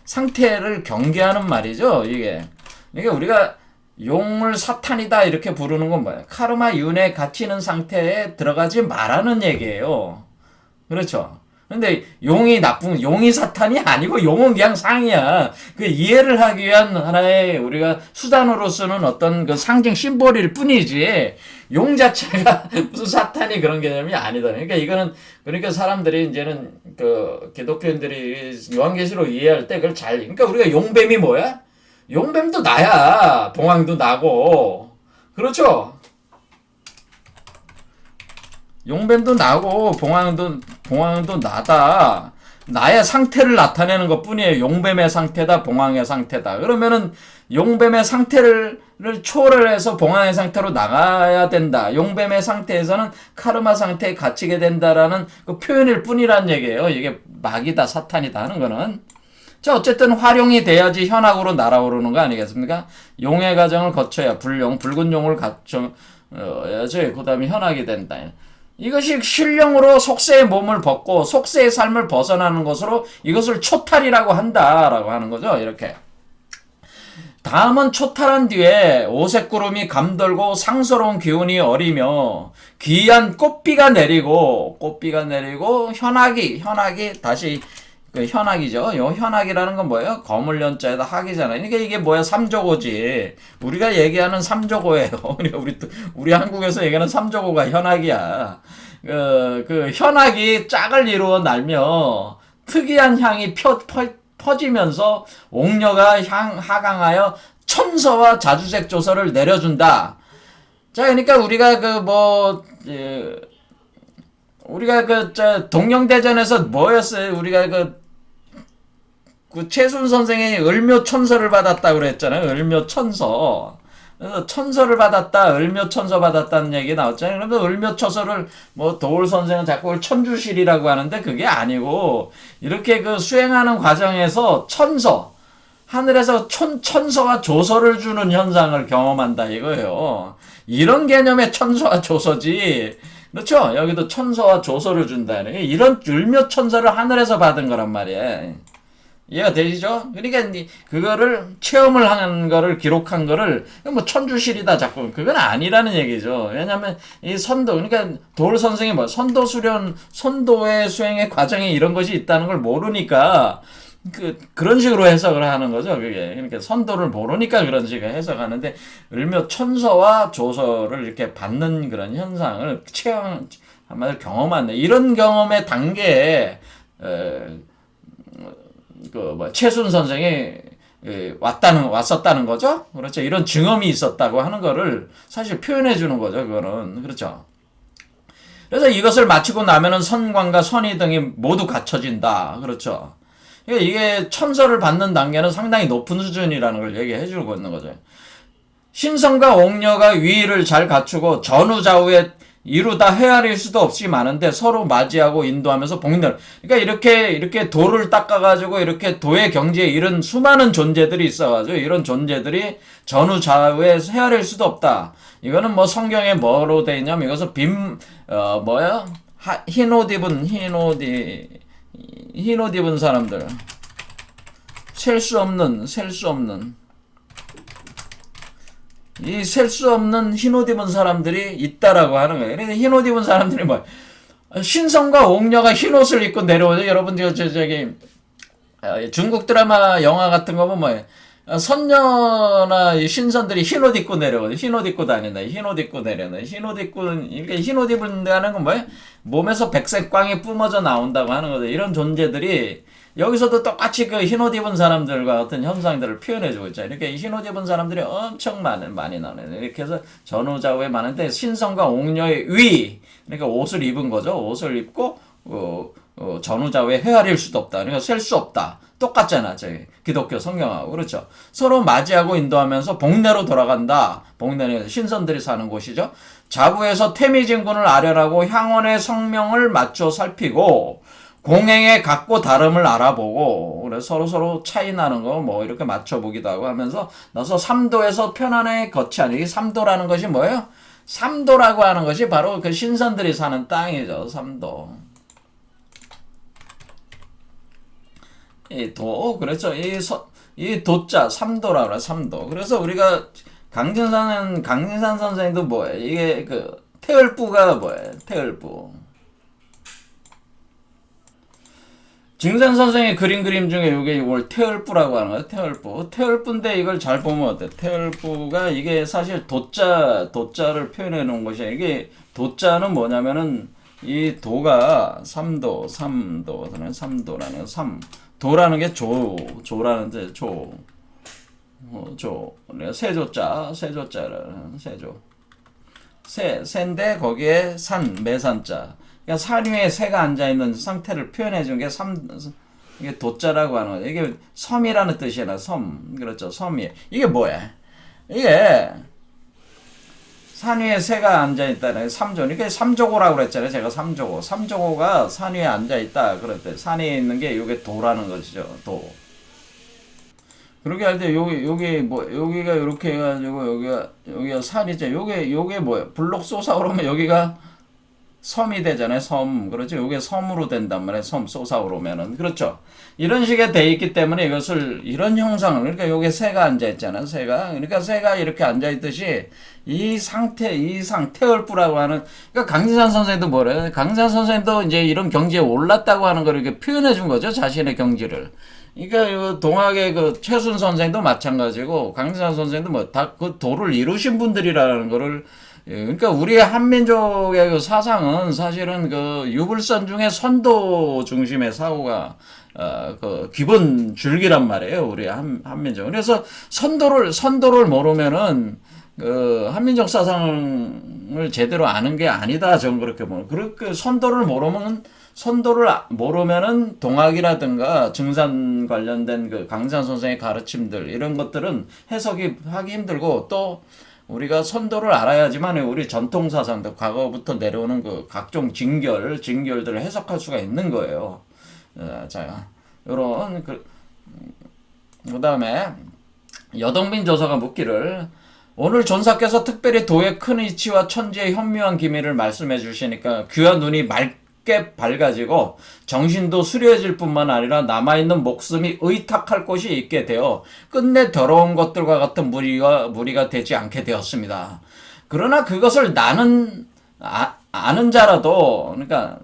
상태를 경계하는 말이죠. 이게. 그러니까 우리가 용을 사탄이다 이렇게 부르는 건 뭐야? 카르마 윤회에 갇히는 상태에 들어가지 말라는 얘기예요. 그렇죠? 근데 용이 사탄이 아니고 용은 그냥 상이야. 그 이해를 하기 위한 하나의 우리가 수단으로 쓰는 어떤 그 상징 심볼일 뿐이지, 용 자체가 무슨 사탄이 그런 개념이 아니다. 그러니까 사람들이 이제는 그 기독교인들이 요한계시록 이해할 때 그걸 그러니까 우리가 용뱀이 뭐야? 용뱀도 나야. 봉황도 나고. 그렇죠? 용뱀도 나고 봉황도 나다. 나의 상태를 나타내는 것 뿐이에요. 용뱀의 상태다, 봉황의 상태다. 그러면은 용뱀의 상태를 초월해서 봉황의 상태로 나가야 된다. 용뱀의 상태에서는 카르마 상태에 갇히게 된다라는 그 표현일 뿐이란 얘기예요. 이게 마귀다, 사탄이다 하는 거는. 자, 어쨌든 활용이 돼야지 현학으로 날아오르는 거 아니겠습니까? 용의 과정을 거쳐야 붉은 용을 갖춰야지 그 다음에 현학이 된다. 이것이 신령으로 속세의 몸을 벗고 속세의 삶을 벗어나는 것으로 이것을 초탈이라고 한다라고 하는 거죠. 이렇게. 다음은 초탈한 뒤에 오색구름이 감돌고 상스러운 기운이 어리며 귀한 꽃비가 내리고 현학이 다시 그 현학이죠. 요 현학이라는 건 뭐예요? 거물연자에다 학이잖아요. 그러니까 이게 뭐야? 삼조고지. 우리가 얘기하는 삼조고예요. 우리 한국에서 얘기하는 삼조고가 현학이야. 그 현학이 짝을 이루어 날며 특이한 향이 퍼지면서 옥녀가 하강하여 천서와 자주색 조서를 내려준다. 자, 그러니까 우리가 동령대전에서 뭐였어요? 우리가 그 최순 선생이 을묘천서를 받았다 그랬잖아요. 을묘천서. 그래서 천서를 받았다, 을묘천서 받았다는 얘기 나왔잖아요. 그러면 을묘천서를 뭐 도울 선생은 자꾸 그걸 천주실이라고 하는데 그게 아니고 이렇게 그 수행하는 과정에서 천서, 하늘에서 천서와 조서를 주는 현상을 경험한다 이거예요. 이런 개념의 천서와 조서지. 그렇죠? 여기도 천서와 조서를 준다. 이런 을묘천서를 하늘에서 받은 거란 말이에요. 이해가 되시죠? 그러니까 그거를 체험을 한 거를 기록한 거를 뭐 천주실이다 자꾸 그건 아니라는 얘기죠. 왜냐하면 이 선도 그러니까 도울 선생이 뭐 선도 수련 선도의 수행의 과정에 이런 것이 있다는 걸 모르니까 그런 식으로 해석을 하는 거죠. 그게 그러니까 선도를 모르니까 그런 식으로 해석하는데 을묘 천서와 조서를 이렇게 받는 그런 현상을 체험 한마디로 경험하는 이런 경험의 단계에 최순 선생이 왔었다는 거죠. 그렇죠. 이런 증험이 있었다고 하는 거를 사실 표현해 주는 거죠. 그거는 그렇죠. 그래서 이것을 마치고 나면은 선광과 선의 등이 모두 갖춰진다. 그렇죠. 이게 천서를 받는 단계는 상당히 높은 수준이라는 걸 얘기해 주고 있는 거죠. 신성과 옥녀가 위의를 잘 갖추고 전후좌우에 이루다 헤아릴 수도 없이 많은데 서로 맞이하고 인도하면서 복렬. 그러니까 이렇게 도를 닦아가지고 이렇게 도의 경지에 이른 수많은 존재들이 있어가지고 이런 존재들이 전후좌우에 헤아릴 수도 없다. 이거는 뭐 성경에 뭐로 돼 있냐면 이것은 흰옷 입은 사람들. 셀 수 없는 이 셀 수 없는 흰옷 입은 사람들이 있다라고 하는 거예요. 그래서 흰옷 입은 사람들이 뭐 신성과 옥녀가 흰옷을 입고 내려오죠. 여러분들 중국 드라마 영화 같은 거 보면 선녀나 신선들이 흰옷 입고 내려오죠. 흰옷 입고 다닌다. 흰옷 입고 내려오네. 흰옷 입는다는 건 뭐예요? 몸에서 백색광이 뿜어져 나온다고 하는 거죠. 이런 존재들이 여기서도 똑같이 그 흰옷 입은 사람들과 어떤 현상들을 표현해주고 있죠. 이렇게 흰옷 입은 사람들이 엄청 많이 나오네요. 이렇게 해서 전후좌우에 많은데 신성과 옥녀의 위, 그러니까 옷을 입은 거죠. 옷을 입고 전후좌우에 헤아릴 수도 없다. 그러니까 셀 수 없다. 똑같잖아. 저기 기독교 성경하고 그렇죠. 서로 맞이하고 인도하면서 복내로 돌아간다. 복내는 신선들이 사는 곳이죠. 자부에서 태미진군을 아련하고 향원의 성명을 맞춰 살피고 공행의 각고 다름을 알아보고 그래서 서로 차이 나는 거 뭐 이렇게 맞춰보기도 하고 하면서 나서 삼도에서 편안하게 거치하는 이 삼도라는 것이 뭐예요? 삼도라고 하는 것이 바로 그 신선들이 사는 땅이죠. 삼도. 이 도, 그렇죠. 이 도자, 삼도라고 그래, 삼도. 그래서 우리가 강진산 선생님도 뭐예요? 이게 태을부가 뭐예요? 태을부. 증산 선생의 그림 중에 이걸 태을부라고 하는 거예요. 태을부인데 이걸 잘 보면 어때? 태을부가 이게 사실 도자를 표현해 놓은 것이야. 이게 도자는 뭐냐면은 이 도가 삼도라는 도라는 게 조라는 데 세조자라는 세인데 거기에 매산자. 그러니까 산 위에 새가 앉아있는 상태를 표현해준 게 이게 도자라고 하는 거. 이게 섬이라는 뜻이잖아. 섬. 그렇죠. 섬이. 이게 뭐야? 이게 산 위에 새가 앉아있다는 삼조. 이렇게 삼조고라고 그랬잖아요. 제가 삼조고. 삼조고가 산 위에 앉아있다. 그럴 때 산에 있는 게 이게 도라는 것이죠. 도. 그렇게 할 때 여기 뭐 여기가 이렇게 해가지고 여기가 산이죠. 요게 뭐야? 블록 쏘사오르면 여기가 섬이 되잖아요. 섬. 그렇죠. 요게 섬으로 된단 말이에요. 섬 쏘사오르면은. 그렇죠. 이런 식의 돼 있기 때문에 이것을 이런 형상을, 그러니까 요게 새가 앉아 있잖아요. 새가. 그러니까 새가 이렇게 앉아 있듯이 이 상태월부라고 하는, 그러니까 강진산 선생도 뭐래요? 강진산 선생도 이제 이런 경지에 올랐다고 하는 걸 이렇게 표현해 준 거죠. 자신의 경지를. 그러니까 동학의 그 최순 선생도 마찬가지고 강진산 선생도 뭐 다 그 도를 이루신 분들이라는 거를, 그러니까 우리 한민족의 그 사상은 사실은 그 유불선 중에 선도 중심의 사고가 그 기본 줄기란 말이에요. 우리 한민족. 그래서 선도를 모르면은 그 한민족 사상을 제대로 아는 게 아니다. 저는 그렇게 보는. 그렇게 선도를 모르면은 동학이라든가 증산 관련된 그 강산 선생의 가르침들 이런 것들은 해석이 하기 힘들고, 또 우리가 선도를 알아야지만 우리 전통 사상들 과거부터 내려오는 그 각종 징결들을 해석할 수가 있는 거예요. 자, 요런 그다음에 여동빈 조사가 묻기를, 오늘 존사께서 특별히 도의 큰 이치와 천지의 현묘한 기미를 말씀해 주시니까 귀와 눈이 맑게 밝아지고 정신도 수려해질 뿐만 아니라 남아있는 목숨이 의탁할 곳이 있게 되어 끝내 더러운 것들과 같은 무리가 되지 않게 되었습니다. 그러나 그것을 아는 자라도, 그러니까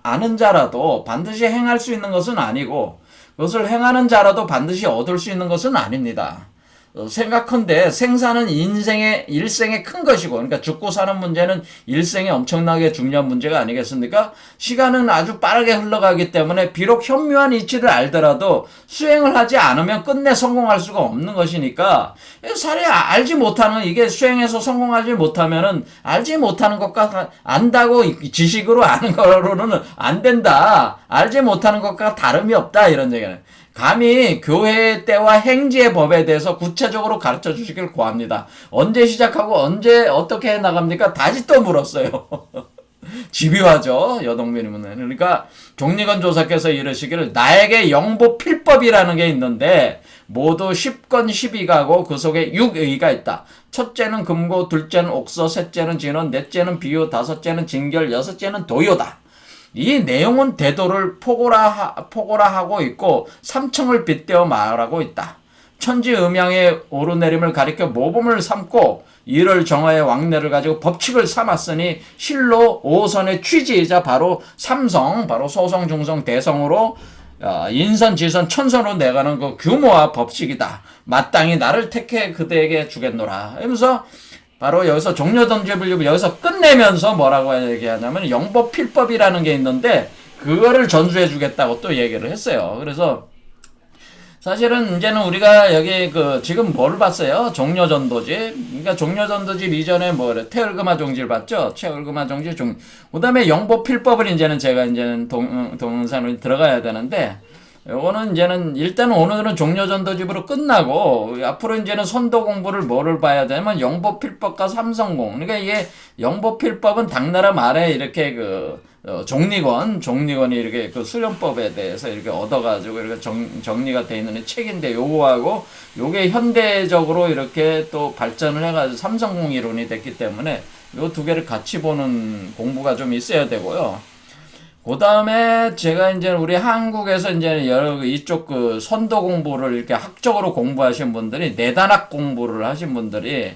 아는 자라도 반드시 행할 수 있는 것은 아니고, 그것을 행하는 자라도 반드시 얻을 수 있는 것은 아닙니다. 생각컨대 생사는 일생의 큰 것이고, 그러니까 죽고 사는 문제는 일생에 엄청나게 중요한 문제가 아니겠습니까? 시간은 아주 빠르게 흘러가기 때문에 비록 현묘한 이치를 알더라도 수행을 하지 않으면 끝내 성공할 수가 없는 것이니까, 사례 알지 못하는, 이게 수행해서 성공하지 못하면은 알지 못하는 것과 안다고 지식으로 아는 거로는 안 된다. 알지 못하는 것과 다름이 없다. 이런 얘기는. 감히 교회 때와 행지의 법에 대해서 구체적으로 가르쳐 주시길 구합니다. 언제 시작하고 언제 어떻게 해 나갑니까? 다시 또 물었어요. 집요하죠, 여동빈님은. 그러니까 종리건 조사께서 이르시기를, 나에게 영보 필법이라는 게 있는데 모두 10건 12가고 그 속에 6의가 있다. 첫째는 금고, 둘째는 옥서, 셋째는 진원, 넷째는 비유, 다섯째는 징결, 여섯째는 도요다. 이 내용은 대도를 포고라하고 있고 삼청을 빗대어 말하고 있다. 천지음양의 오르내림을 가리켜 모범을 삼고 이를 정하여 왕래를 가지고 법칙을 삼았으니 실로 5선의 취지이자 바로 삼성, 바로 소성, 중성, 대성으로 인선, 지선, 천선으로 내가는 그 규모와 법칙이다. 마땅히 나를 택해 그대에게 주겠노라. 하면서 바로 여기서 종려던집을 여기서 끝내면서 뭐라고 얘기하냐면 영법필법이라는 게 있는데 그거를 전수해 주겠다고 또 얘기를 했어요. 그래서 사실은 이제는 우리가 여기 지금 뭘 봤어요? 종려전도집. 그러니까 종려전도집 이전에 태을금화 종지를 봤죠? 태을금화 종지 그다음에 영법필법을 이제는 제가 동영상으로 들어가야 되는데, 요거는 이제는 일단 오늘은 종려전도집으로 끝나고 앞으로 이제는 선도 공부를 뭐를 봐야 되냐면 영법필법과 삼성공. 그러니까 이게 영법필법은 당나라 말에 이렇게 종리건이 이렇게 그 수련법에 대해서 이렇게 얻어가지고 이렇게 정리가 돼 있는 책인데, 요거하고 요게 현대적으로 이렇게 또 발전을 해가지고 삼성공 이론이 됐기 때문에 요 두 개를 같이 보는 공부가 좀 있어야 되고요. 그 다음에 제가 이제 우리 한국에서 이제 여러 이쪽 선도 공부를 이렇게 학적으로 공부하신 분들이, 내단학 공부를 하신 분들이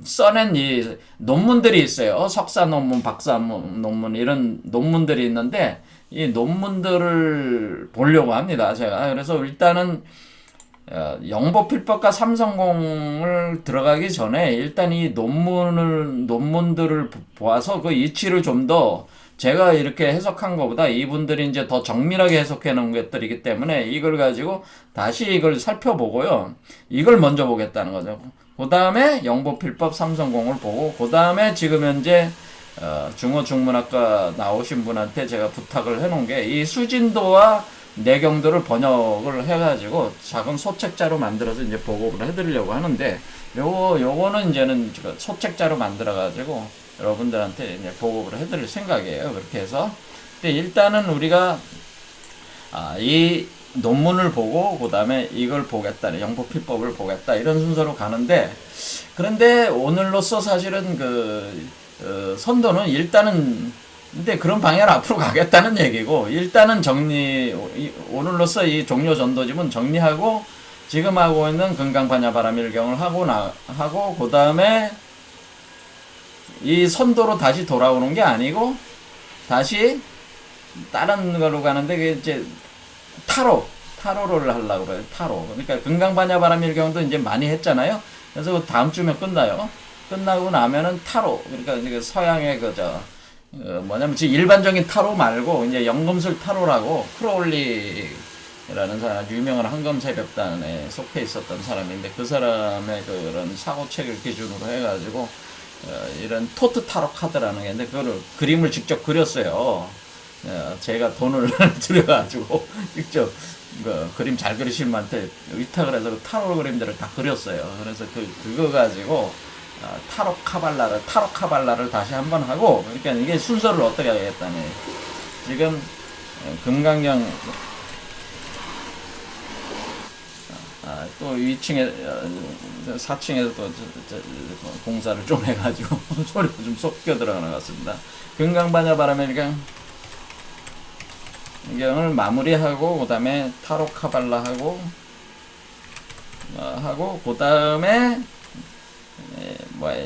써낸 이 논문들이 있어요. 석사 논문, 박사 논문, 이런 논문들이 있는데 이 논문들을 보려고 합니다, 제가. 그래서 일단은 영법필법과 삼성공을 들어가기 전에 일단 이 논문들을 보아서 그 이치를 좀 더 제가 이렇게 해석한 것보다 이분들이 이제 더 정밀하게 해석해 놓은 것들이기 때문에 이걸 가지고 다시 이걸 살펴보고요. 이걸 먼저 보겠다는 거죠. 그 다음에 영법필법 삼성공을 보고, 그 다음에 지금 현재 중어 중문학과 나오신 분한테 제가 부탁을 해놓은 게 이 수진도와 내경도를 번역을 해가지고 작은 소책자로 만들어서 이제 보급을 해드리려고 하는데 요거는 이제는 소책자로 만들어가지고 여러분들한테 이제 보급을 해드릴 생각이에요. 그렇게 해서 근데 일단은 우리가 이 논문을 보고 그 다음에 이걸 보겠다, 영법피법을 보겠다 이런 순서로 가는데 그런데 오늘로써 사실은 선도는 일단은 근데 그런 방향을 앞으로 가겠다는 얘기고 일단은 오늘로써 이 종료 전도집은 정리하고 지금 하고 있는 금강반야바라밀경을 하고 그 다음에 이 선도로 다시 돌아오는 게 아니고 다시 다른 걸로 가는데 그게 이제 타로를 하려고 그래요. 타로. 그러니까 금강반야바라밀경도 이제 많이 했잖아요. 그래서 다음 주면 끝나요. 끝나고 나면은 타로. 그러니까 서양의 뭐냐면 지금 일반적인 타로 말고 이제 연금술 타로라고 크로울리라는 사람 아주 유명한 황금새벽단에 속해 있었던 사람인데 그 사람의 그런 사고책을 기준으로 해가지고 이런 토트 타로 카드라는 게 있는데 그거를 그림을 직접 그렸어요. 제가 돈을 들여가지고 직접 그림 잘 그리시는 분한테 위탁을 해서 타로 그림들을 다 그렸어요. 그래서 그거 가지고 타로 카발라를 다시 한번 하고 그러니까 이게 순서를 어떻게 하겠다니 지금 금강경 또 2층에 4층에서 또 공사를 좀 해가지고 소리가 좀 섞여 들어가는 것 같습니다. 금강반야바라밀경 을 마무리하고 그 다음에 타로 카발라 하고 그 다음에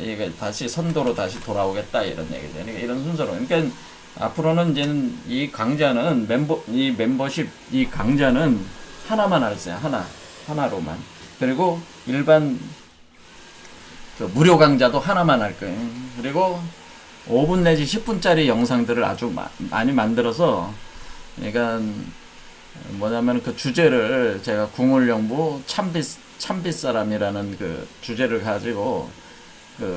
이게 다시 선도로 다시 돌아오겠다 이런 얘기죠. 그러니까 이런 순서로. 그러니까 앞으로는 이제는 이 강좌는 멤버십 이 강좌는 하나만 할 거예요. 하나로만. 그리고 일반 무료 강좌도 하나만 할 거예요. 그리고 5분 내지 10분짜리 영상들을 아주 많이 만들어서 그러니까 뭐냐면 그 주제를 제가 궁울영부 참빗사람이라는 그 주제를 가지고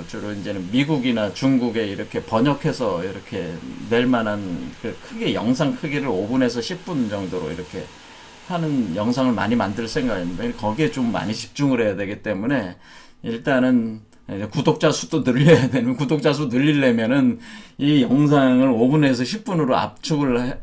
주로 이제는 미국이나 중국에 이렇게 번역해서 이렇게 낼 만한 크게 영상 크기를 5분에서 10분 정도로 이렇게 하는 영상을 많이 만들 생각입니다. 거기에 좀 많이 집중을 해야 되기 때문에 일단은 구독자 수도 늘려야 되는 구독자 수 늘리려면은 이 영상을 5분에서 10분으로 압축을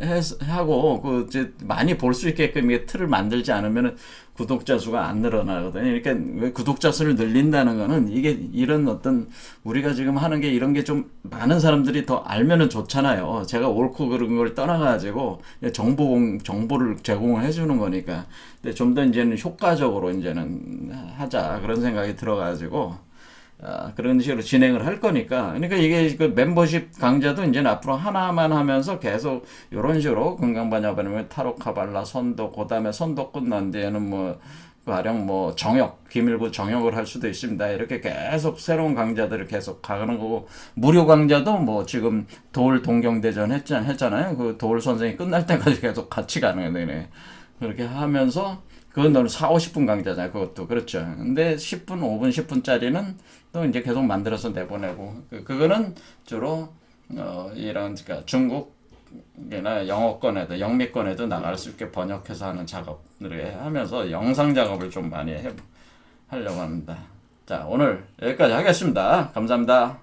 하고 이제 많이 볼 수 있게끔 이게 틀을 만들지 않으면은 구독자 수가 안 늘어나거든요. 그러니까 왜 구독자 수를 늘린다는 거는 이게 이런 어떤 우리가 지금 하는 게 이런 게 좀 많은 사람들이 더 알면은 좋잖아요. 제가 옳고 그런 걸 떠나가지고 정보를 제공을 해주는 거니까. 근데 좀 더 이제는 효과적으로 이제는 하자 그런 생각이 들어가지고. 그런 식으로 진행을 할 거니까. 그러니까 이게 멤버십 강좌도 이제 앞으로 하나만 하면서 계속 이런 식으로 금강반야바라밀 타로 카발라 선도 그 다음에 선도 끝난 뒤에는 가령 기밀구 정역을 할 수도 있습니다. 이렇게 계속 새로운 강좌들을 계속 가는 거고 무료 강좌도 지금 도울 동경대전 했잖아요. 그 도울 선생이 끝날 때까지 계속 같이 가는 거네. 그렇게 하면서 그건 너는 4, 50분 강좌잖아요. 그것도 그렇죠. 근데 10분, 5분, 10분짜리는 또 이제 계속 만들어서 내보내고 그거는 주로 그러니까 중국이나 영어권에도 영미권에도 나갈 수 있게 번역해서 하는 작업을 하면서 영상 작업을 좀 많이 하려고 합니다. 자, 오늘 여기까지 하겠습니다. 감사합니다.